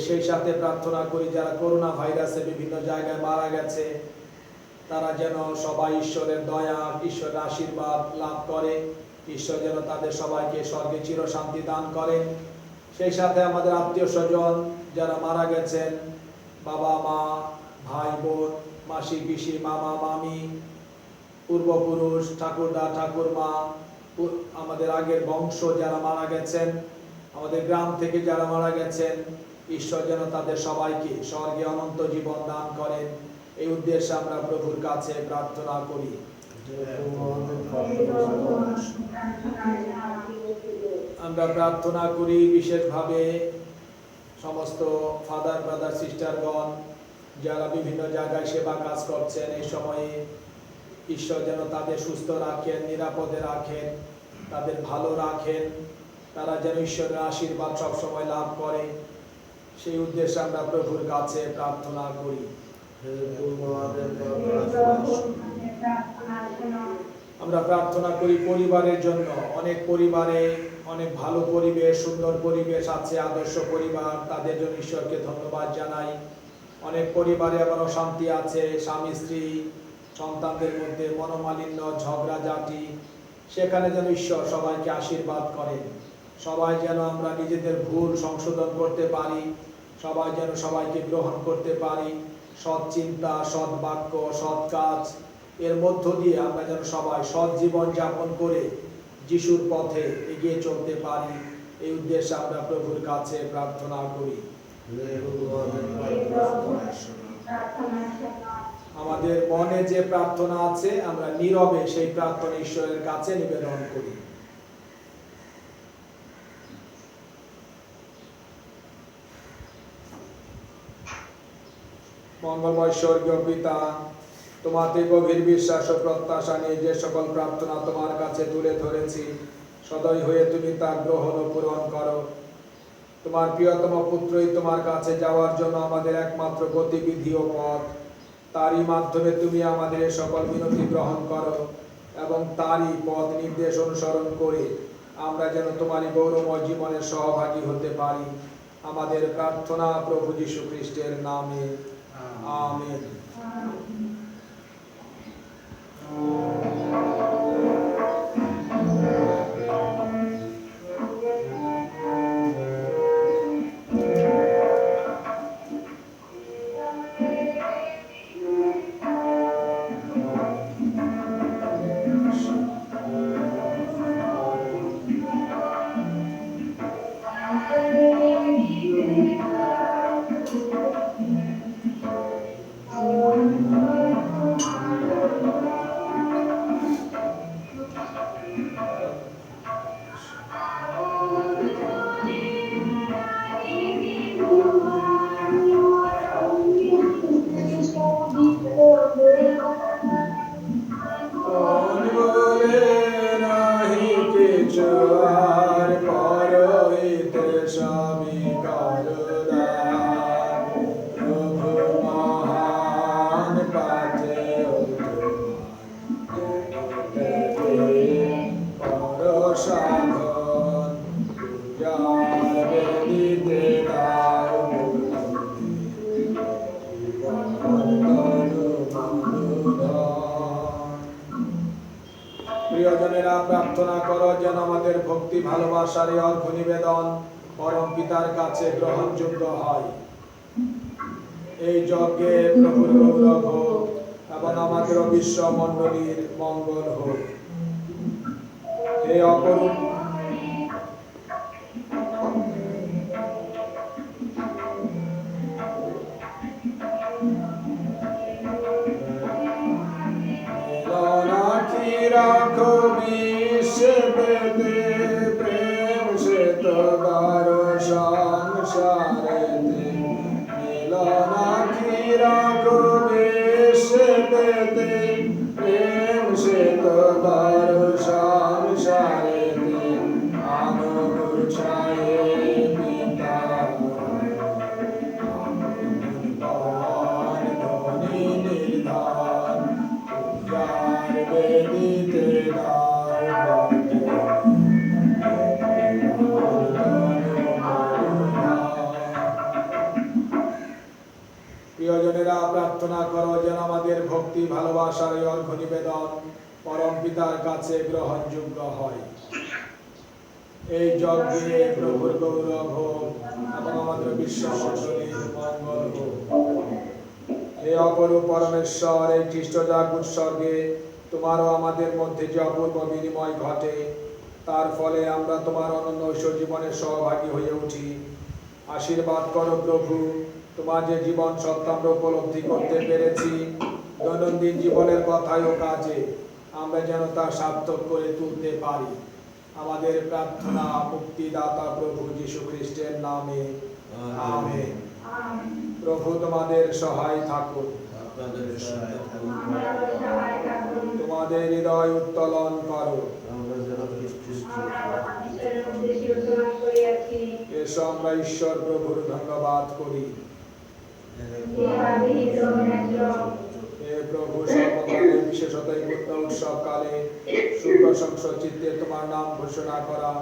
সেই সাথে প্রার্থনা করি যারা করোনা ভাইরাসে বিভিন্ন জায়গায় মারা গেছে, তারা যেন সবাই ঈশ্বরের দয়া, ঈশ্বরের আশীর্বাদ লাভ করে। ঈশ্বর যেন তাদের সবাইকে স্বর্গে চিরশান্তি দান করেন। সেই সাথে আমাদের আত্মীয় স্বজন যারা মারা গেছেন, বাবা মা, ভাই বোন, মাসি পিসি, মামা মামি, পূর্বপুরুষ, ঠাকুরদা ঠাকুরমা, আমাদের আগের বংশ যারা মারা গেছেন, আমাদের গ্রাম থেকে যারা মারা গেছেন, ঈশ্বর যেন তাদের সবাইকে স্বর্গে অনন্ত জীবন দান করেন, এই উদ্দেশ্যে আমরা প্রভুর কাছে প্রার্থনা করি। আমরা প্রার্থনা করি বিশেষভাবে সমস্ত ফাদার, ব্রাদার, সিস্টারগণ যারা বিভিন্ন জায়গায় সেবা কাজ করছেন, এই সময়ে ঈশ্বর যেন তাদের সুস্থ রাখেন, নিরাপদে রাখেন, তাদের ভালো রাখেন, তারা যেন ঈশ্বরের আশীর্বাদ সবসময় লাভ করে, সেই উদ্দেশ্যে আমরা প্রভুর কাছে প্রার্থনা করি। আমরা প্রার্থনা করি পরিবারের জন্য। অনেক পরিবারে অনেক ভালো পরিবেশ, সুন্দর পরিবেশ আছে, আদর্শ পরিবার, তাদের জন্য ঈশ্বরকে ধন্যবাদ জানাই। অনেক পরিবারে আবার অশান্তি আছে, স্বামী স্ত্রী সন্তানদের মধ্যে মনোমালিন্য, ঝগড়াঝাটি, সেখানে যেন ঈশ্বর সবাইকে আশীর্বাদ করেন। সবাই যেন আমরা নিজেদের ভুল সংশোধন করতে পারি, সবাই যেন সবাইকে গ্রহণ করতে পারি, সৎ চিন্তা, সৎ বাক্য, সৎ কাজ এর মধ্য দিয়ে আমরা যেন সবাই সৎ জীবন যাপন করে যিশুর পথে এগিয়ে চলতে পারি, এই উদ্দেশ্যে আমরা প্রভুর কাছে প্রার্থনা করি। আমাদের মনে যে প্রার্থনা আছে আমরা নীরবে সেই প্রার্থনা ঈশ্বরের কাছে নিবেদন করি। মঙ্গলময় স্বর্গীয় পিতা, তোমাতে গভীর বিশ্বাস ও প্রত্যাশা নিয়ে যে সকল প্রার্থনা তোমার কাছে তুলে ধরেছি, সদয় হয়ে তুমি তা গ্রহণ ও পূরণ করো। তোমার প্রিয়তম পুত্রই তোমার কাছে যাওয়ার জন্য আমাদের একমাত্র গতিবিধি ও পথ, তারই মাধ্যমে তুমি আমাদের সকল বিনতি গ্রহণ করো এবং তারই পথ নির্দেশ অনুসরণ করে আমরা যেন তোমারই গৌরবময় জীবনের সহভাগী হতে পারি। আমাদের প্রার্থনা প্রভু যীশু খ্রিস্টের নামে, আমেন। প্রিয়জনেরা প্রার্থনা করো যেন আমাদের ভক্তি ভালোবাসার এই অর্ঘ্য নিবেদন পরম পিতার কাছে গ্রহণযোগ্য হয়। এই যজ্ঞে প্রভুর গৌরব হোক এবং আমাদের বিশ্ব মণ্ডলীর মঙ্গল হোক। এই অপরূপ রাখো বিশ্ববেদে প্রেম সে তোমার সংসারেতে মিলনাখি রাখো বিশ্ববেদে প্রেম সে তোমার সংসারেতে আনন্দ ছায়ে পিতা ধনী নির্ধান যার বেদিতে প্রিয়জনেরা প্রার্থনা করো যেন আমাদের ভক্তি ভালোবাসার এই অর্ঘ্য নিবেদন পরম পিতার কাছে গ্রহণযোগ্য হয়। এই যজ্ঞে প্রভুর গৌরব হোক এবং আমাদের বিশ্ব মণ্ডলীর মঙ্গল হোক। হে অপরূপ পরমেশ্বর, এই খ্রিস্টজাগ উৎসর্গে তোমারও আমাদের মধ্যে যে অপূর্ব বিনিময় ঘটে, তার ফলে আমরা তোমার অনন্য ঐশ্বর জীবনের সহভাগী হয়ে উঠি। আশীর্বাদ করো প্রভু, তোমার যে জীবন সত্য আমরা উপলব্ধি করতে পেরেছি, দৈনন্দিন জীবনের কথায় ও কাজে আমরা যেন তা সার্থক করে তুলতে পারি। আমাদের প্রার্থনা মুক্তিদাতা প্রভু যীশু খ্রিস্টের নামে, আমেন। প্রভু তোমাদের সহায় থাকুন, তোমাদের হৃদয় উত্তোলন করো। এসো আমরা ঈশ্বর প্রভুর ধন্যবাদ করি। হে প্রভু, সর্বকালে বিশেষত এই পুত্র উৎসব কালে সুপ্রশংস চিত্তে তোমার নাম ঘোষণা করা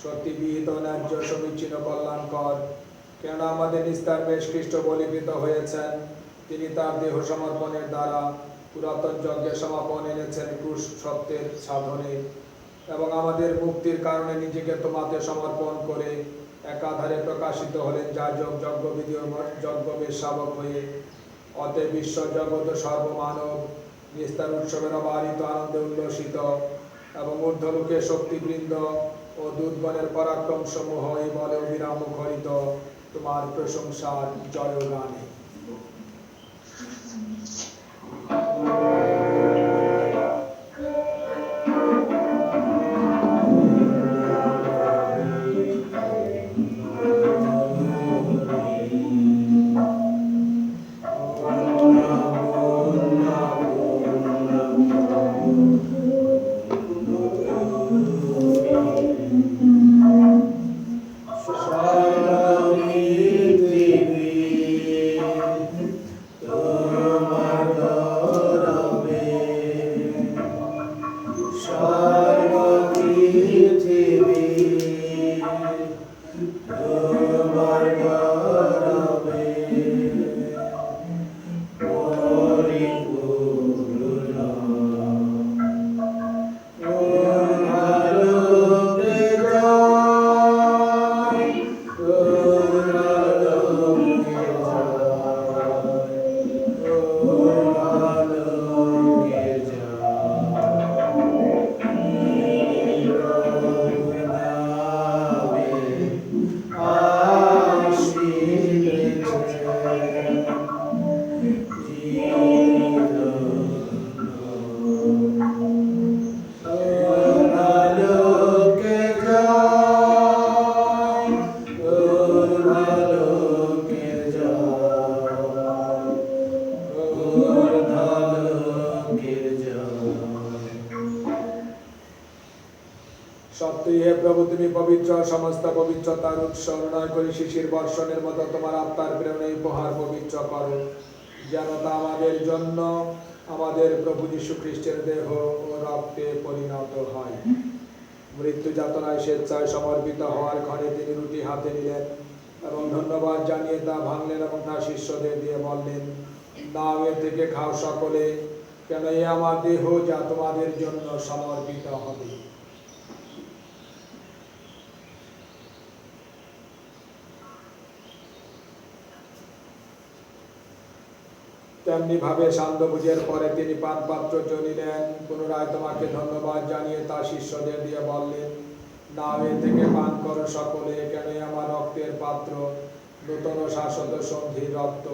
সত্যি বিহিত ন্যায্য সমীচীন কল্যাণকর। কেন আমাদের নিস্তার বেশ খ্রিস্ট বলিকৃত হয়েছেন, তিনি তার দেহ সমর্পণের দ্বারা পুরাতন যজ্ঞের সমাপন এনেছেন ক্রুশ সত্যের সাধনে, এবং আমাদের মুক্তির কারণে নিজেকে তোমাতে সমর্পণ করে একাধারে প্রকাশিত হলেন যাজক যজ্ঞবিধি যজ্ঞবের শাবক হয়ে। অতএব বিশ্ব জগৎ সর্বমানব নিস্তার উৎসবের অবারিত আনন্দে উল্লসিত, এবং ঊর্ধ্বলোকে শক্তিবৃন্দ ও দূতগণের পরাক্রম সমূহ এই বলে অবিরাম মুখরিত তোমার প্রশংসার জয়গানে। সত্যই হে প্রভু, তুমি পবিত্র, সমস্ত পবিত্রতার উৎস নয় করে শিশির বর্ষণের মতো তোমার আত্মার প্রেরণে উপহার পবিত্র করো, যেন তা আমাদের জন্য আমাদের প্রভু যীশু খ্রিস্টের দেহ ও রক্তে পরিণত হয়। মৃত্যু যাতনায় স্বেচ্ছায় সমর্পিত হওয়ার ক্ষণে তিনি রুটি হাতে নিলেন এবং ধন্যবাদ জানিয়ে তা ভাঙলেন এবং তা শিষ্যদের দিয়ে বললেন, নাও এর থেকে খাও সকলে, কেন এই আমার দেহ যা তোমাদের জন্য সমর্পিত হবে। তেমনি ভাবে সান্ধ্যভোজের পরে তিনি পান পাত্রটি নিলেন, পুনরায় তোমাকে ধন্যবাদ জানিয়ে তার শিষ্যদের দিয়ে বললেন, নাও এ থেকে পান করো সকলে, কেন আমার রক্তের পাত্র, নূতন ও শাশ্বত সন্ধির রক্ত,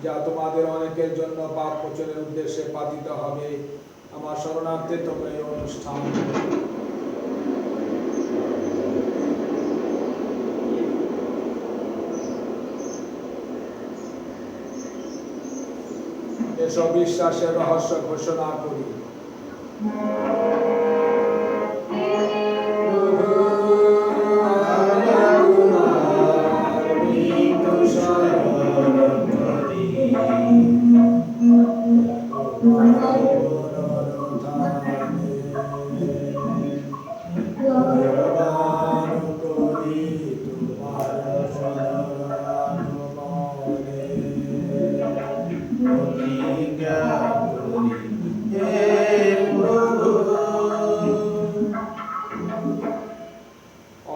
যা তোমাদের অনেকের জন্য পাপ মোচনের উদ্দেশ্যে পাতিত হবে। আমার শরণার্থে তোমরা এই অনুষ্ঠান করো। এসব বিশ্বাসের রহস্য ঘোষণা করি।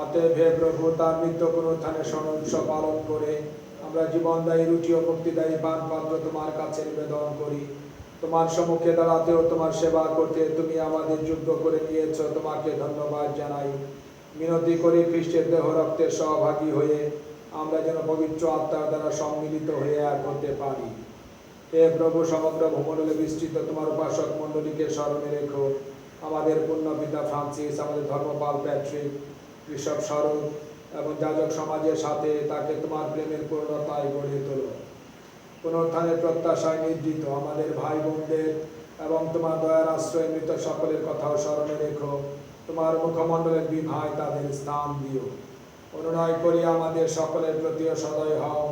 অতএব হে প্রভু, তার মৃত্যু পুনরুত্থানের স্মরণ পালন করে আমরা জীবনদায়ী রুটি ও মুক্তিদায়ী পান পাত্র তোমার কাছে নিবেদন করি। তোমার সম্মুখে দাঁড়াতেও তোমার সেবা করতে তুমি আমাদের যোগ্য করে নিয়েছ, তোমাকে ধন্যবাদ জানাই। মিনতি করি খ্রিস্টের দেহ রক্তের সহভাগী হয়ে আমরা যেন পবিত্র আত্মার দ্বারা সম্মিলিত হয়ে এক হতে পারি। হে প্রভু, সমগ্র ভূমণ্ডলে বিস্তৃত তোমার উপাসক মণ্ডলীকে স্মরণে রেখো। আমাদের পূর্ণ পিতা ফ্রান্সিস, আমাদের ধর্মপাল প্যাট্রিক, বিশপ স্বরূপ এবং যাজক সমাজের সাথে তাকে তোমার প্রেমের পূর্ণতায় গড়ে তোলো। পুনরুত্থানের প্রত্যাশায় নিদ্রিত আমাদের ভাই বোনদের এবং তোমার দয়ার আশ্রয়ে মৃত সকলের কথাও স্মরণে রেখো। তোমার মুখমণ্ডলের বিভায় তাদের স্থান দিও। অনুনয় করি আমাদের সকলের প্রতিও সদয় হও,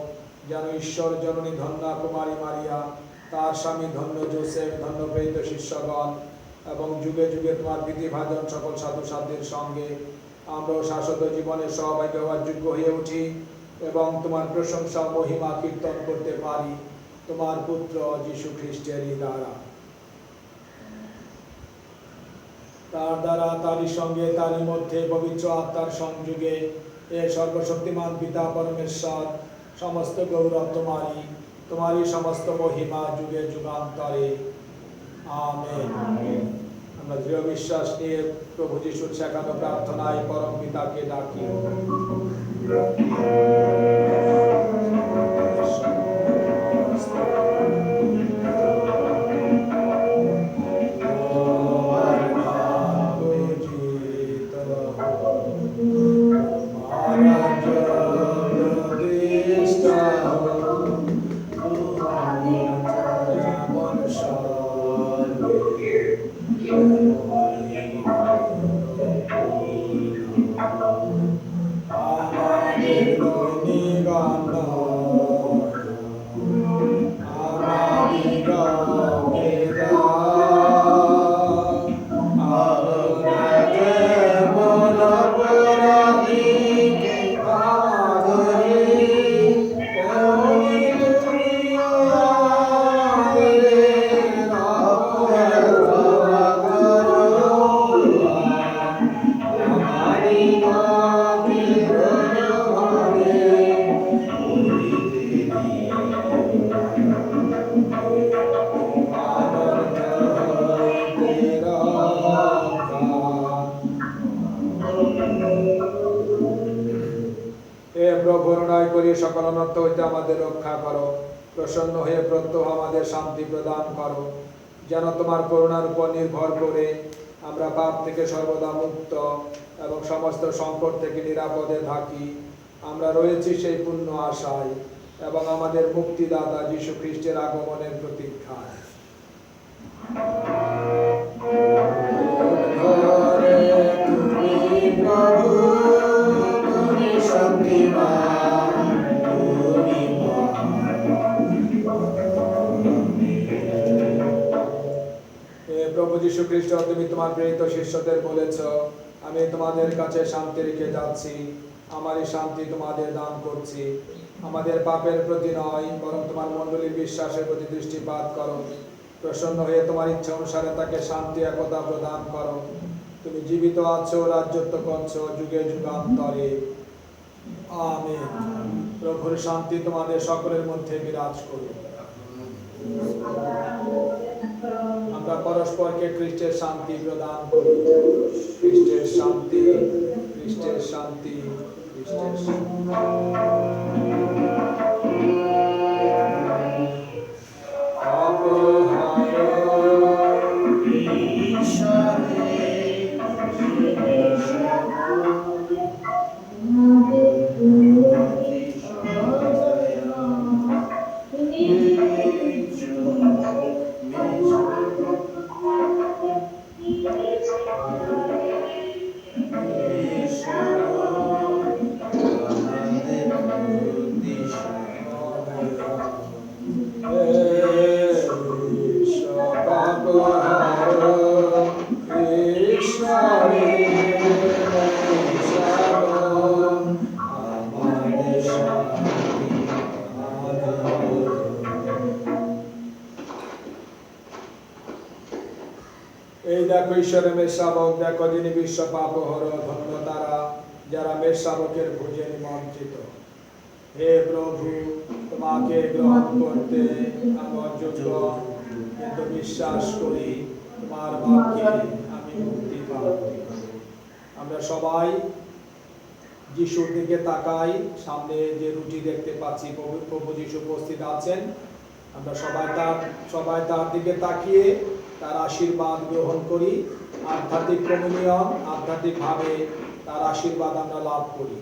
যেন ঈশ্বর জননী ধন্যা কুমারী মারিয়া, তার স্বামী ধন্য যোসেফ, ধন্য প্রেরিত শিষ্যগণ এবং যুগে যুগে তোমার বিধিভাজন সকল সাধু সাধ্যের সঙ্গে আমরাও শাশ্বত জীবনের সহভাগী হওয়ার যোগ্য হয়ে উঠি এবং তোমার প্রশংসা মহিমা কীর্তন করতে পারি তোমার পুত্র যীশু খ্রিস্টেরই দ্বারা। তার দ্বারা, তারই সঙ্গে, তারই মধ্যে পবিত্র আত্মার সংযোগে এ সর্বশক্তিমান পিতা পরমেশ্বর, সমস্ত গৌরব তোমারই, তোমারই সমস্ত মহিমা যুগে যুগান্তরে। আমেন। আমরা দৃঢ় বিশ্বাস নিয়ে প্রভু যিশুর শেখানো প্রার্থনায় পরম পিতাকে ডাকি। সকল অনর্থ হইতে আমাদের রক্ষা করো। প্রসন্ন হয়ে প্রত্যহ আমাদের শান্তি প্রদান করো, যেন তোমার করুণার উপর নির্ভর করে আমরা পাপ থেকে সর্বদা মুক্ত এবং সমস্ত সংকট থেকে নিরাপদে থাকি। আমরা রয়েছি সেই পূর্ণ আশায় এবং আমাদের মুক্তিদাতা যীশু খ্রিস্টের আগমনের প্রতীক্ষায়। প্রভু যীশু খ্রিস্ট, তুমি তোমার প্রেরিত শিষ্যদের বলেছ, আমি তোমাদের কাছে শান্তি রেখে যাচ্ছি, আমারই শান্তি তোমাদের দান করছি। আমাদের পাপের প্রতি নয়, বরং তোমার মণ্ডলীর বিশ্বাসের প্রতি দৃষ্টিপাত করো প্রসন্ন হয়ে তোমার ইচ্ছা অনুসারে তাকে শান্তি একতা প্রদান করো। তুমি জীবিত আছো, রাজত্ব করছো যুগে যুগান্তরে। আমেন। প্রভুর শান্তি তোমাদের সকলের মধ্যে বিরাজ করুন। আমরা পরস্পরকে খ্রিস্টের শান্তি প্রদান করি। খ্রিস্টের শান্তি, খ্রিস্টের শান্তি, খ্রিস্টের এই দেখো ঈশ্বরের মেষশাবক, দেখো যিনি বিশ্ব পাপহর। ধন্য তারা যারা মেষশাবকের ভোজে নিমন্ত্রিত। হে প্রভু, তোমাকে গ্রহণ করতে আমি অযোগ্য, কিন্তু বিশ্বাস করি তোমার বাক্যে আমি মুক্তি পাব। আমরা সবাই যিশুর দিকে তাকাই। সামনে যে রুটি দেখতে পাচ্ছি, প্রভু যিশু উপস্থিত আছেন। আমরা সবাই তার দিকে তাকিয়ে তার আশীর্বাদ গ্রহণ করি। আধ্যাত্মিক কমিউনিয়ন, আধ্যাত্মিকভাবে তার আশীর্বাদ আমরা লাভ করি।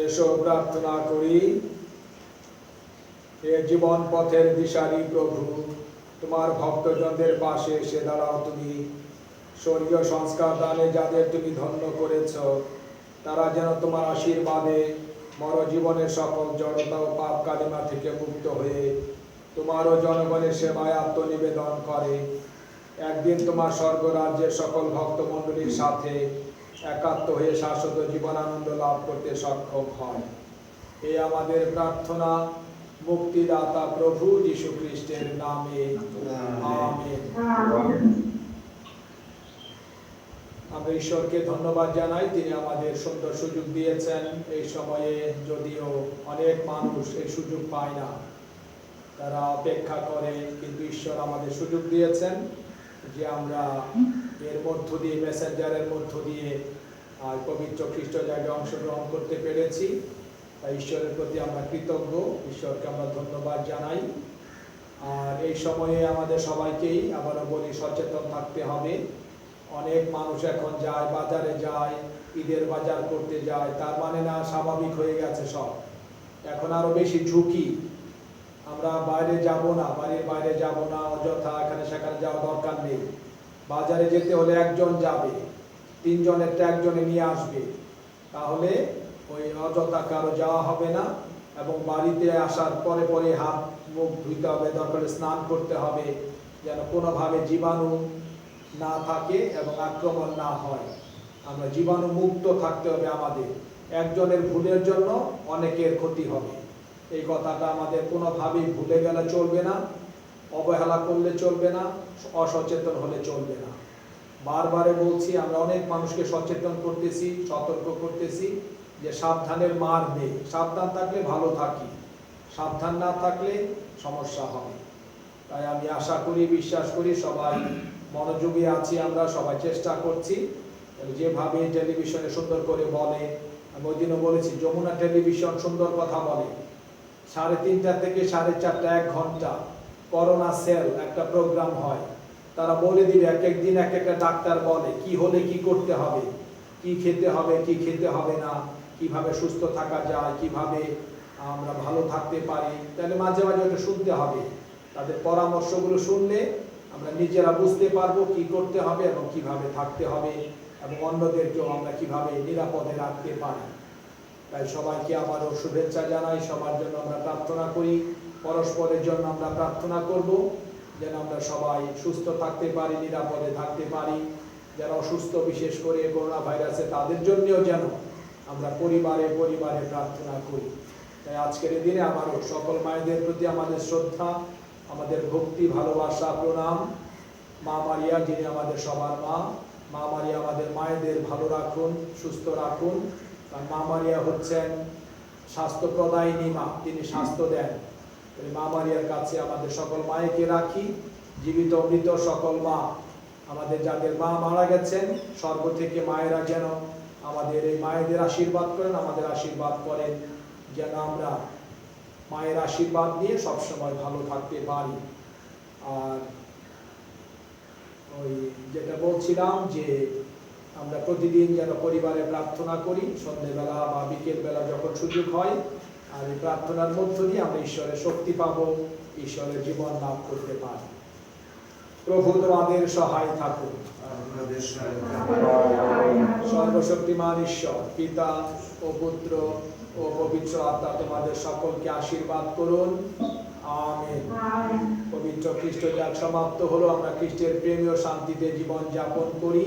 এসো প্রার্থনা করি। এ জীবন পথের দিশারি প্রভু, তোমার ভক্তজনদের পাশে এসে দাঁড়াও। তুমি স্বর্গীয় সংস্কার দানে যাদের তুমি ধন্য করেছ, তারা যেন তোমার আশীর্বাদে মর জীবনের সকল জড়তা ও পাপ কালিমা থেকে মুক্ত হয়ে তোমারও জনগণের সেবায় আত্মনিবেদন করে একদিন তোমার স্বর্গরাজ্যের সকল ভক্তমণ্ডলীর সাথে একাত্ম হয়ে শাশ্বত জীবনানন্দ লাভ করতে সক্ষম হয়। এই আমাদের প্রার্থনা মুক্তিদাতা প্রভু যীশু খ্রিস্টের নামে, আমেন। আমরা ঈশ্বরকে ধন্যবাদ জানাই, তিনি আমাদের সুন্দর সুযোগ দিয়েছেন। এই সময়ে যদিও অনেক মানুষ এই সুযোগ পায় না, তারা অপেক্ষা করে, কিন্তু ঈশ্বর আমাদের সুযোগ দিয়েছেন যে আমরা এর মধ্য দিয়ে মেসেঞ্জারের মধ্য দিয়ে পবিত্র খ্রিস্ট জায়গায় অংশগ্রহণ করতে পেরেছি। তাই ঈশ্বরের প্রতি আমরা কৃতজ্ঞ, ঈশ্বরকে আমরা ধন্যবাদ জানাই। আর এই সময়ে আমাদের সবাইকেই আবারও বলি, সচেতন থাকতে হবে। অনেক মানুষ এখন যায়, বাজারে যায়, ঈদের বাজার করতে যায়, তার মানে না স্বাভাবিক হয়ে গেছে সব। এখন আরো বেশি ঝুঁকি, আমরা বাইরে যাব না, বাড়ির বাইরে যাব না, অযথা এখানে সেখানে যাওয়ার দরকার নেই। বাজারে যেতে হলে একজন যাবে, তিনজনেরটা একজনে নিয়ে আসবে, তাহলে ওই অযথা কারো যাওয়া হবে না। এবং বাড়িতে আসার পরে পরে হাত মুখ ধুইতে হবে, দরকার স্নান করতে হবে, যেন কোনোভাবে জীবাণু না থাকে এবং আক্রমণ না হয়। আমরা জীবাণু মুক্ত থাকতে হবে আমাদের। একজনের ভুলের জন্য অনেকের ক্ষতি হবে, এই কথাটা আমাদের কোনোভাবেই ভুলে গেলে চলবে না, অবহেলা করলে চলবে না, অসচেতন হলে চলবে না। বারবারে বলছি, আমরা অনেক মানুষকে সচেতন করতেছি, সতর্ক করতেছি যে সাবধানের মার নেই। সাবধান থাকলে ভালো থাকি, সাবধান না থাকলে সমস্যা হবে। তাই আমি আশা করি, বিশ্বাস করি সবাই মনোযোগী আছি, আমরা সবাই চেষ্টা করছি। যেভাবে টেলিভিশনে সুন্দর করে বলে, আমি ওই দিনও বলেছি, যমুনা টেলিভিশন সুন্দর কথা বলে, 3:30 থেকে 4:30 1 ঘন্টা করোনা সেল একটা প্রোগ্রাম হয়। তারা বলে দিবে, এক এক দিন এক একটা ডাক্তার বলে কি হলে কি করতে হবে, কি খেতে হবে, কি খেতে হবে না, কিভাবে সুস্থ থাকা যায়, কিভাবে আমরা ভালো থাকতে পারি। তাহলে মাঝে মাঝে ওটা শুনতে হবে। তাদের পরামর্শগুলো শুনলে আমরা নিজেরা বুঝতে পারবো কি করতে হবে এবং কিভাবে থাকতে হবে, এবং অন্যদেরকেও আমরা কিভাবে নিরাপদে রাখতে পারি। তাই সবাইকে আবারও শুভেচ্ছা জানাই। সবার জন্য আমরা প্রার্থনা করি, পরস্পরের জন্য আমরা প্রার্থনা করব, যেন আমরা সবাই সুস্থ থাকতে পারি, নিরাপদে থাকতে পারি। যারা অসুস্থ, বিশেষ করে করোনা ভাইরাসে, তাদের জন্যও যেন আমরা পরিবারে পরিবারে প্রার্থনা করি। তাই আজকের এই দিনে আবারও সকল মায়েদের প্রতি আমাদের শ্রদ্ধা, আমাদের ভক্তি, ভালোবাসা, প্রণাম। মা মারিয়া, যিনি আমাদের সবার মা, মা মারিয়া আমাদের মায়েদের ভালো রাখুন, সুস্থ রাখুন। কারণ মা মারিয়া হচ্ছেন স্বাস্থ্য প্রদায়িনী মা, তিনি স্বাস্থ্য দেন। মা মারিয়ার কাছে আমাদের সকল মায়েকে রাখি। জীবিত মৃত সকল মা, আমাদের যাদের মা মারা গেছেন, স্বর্গ থেকে মায়েরা যেন আমাদের এই মায়েদের আশীর্বাদ করেন, আমাদের আশীর্বাদ করেন, যেন আমরা মায়ের আশীর্বাদ নিয়ে সবসময় ভালো থাকতে পারি। আর ওই যেটা বলছিলাম, যে আমরা প্রতিদিন যেন পরিবারে প্রার্থনা করি, সন্ধ্যেবেলা বা বিকেলবেলা যখন সুযোগ হয়। আর এই প্রার্থনার মধ্য দিয়ে আমরা ঈশ্বরের শক্তি পাবো, ঈশ্বরের জীবন লাভ করতে পারি। প্রভু তোমাদের সহায় থাকুন। সর্বশক্তিমান ঈশ্বর, পিতা ও পুত্র ও পবিত্র আত্মা তোমাদের সকলকে আশীর্বাদ করুন। আমেন। পবিত্র খ্রিস্ট যাগ সমাপ্ত হলো। আমরা খ্রিস্টের প্রেমে ও শান্তিতে জীবন যাপন করি।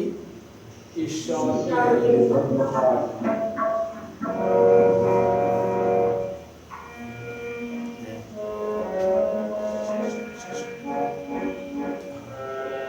ঈশ্বরকে ধন্যবাদ।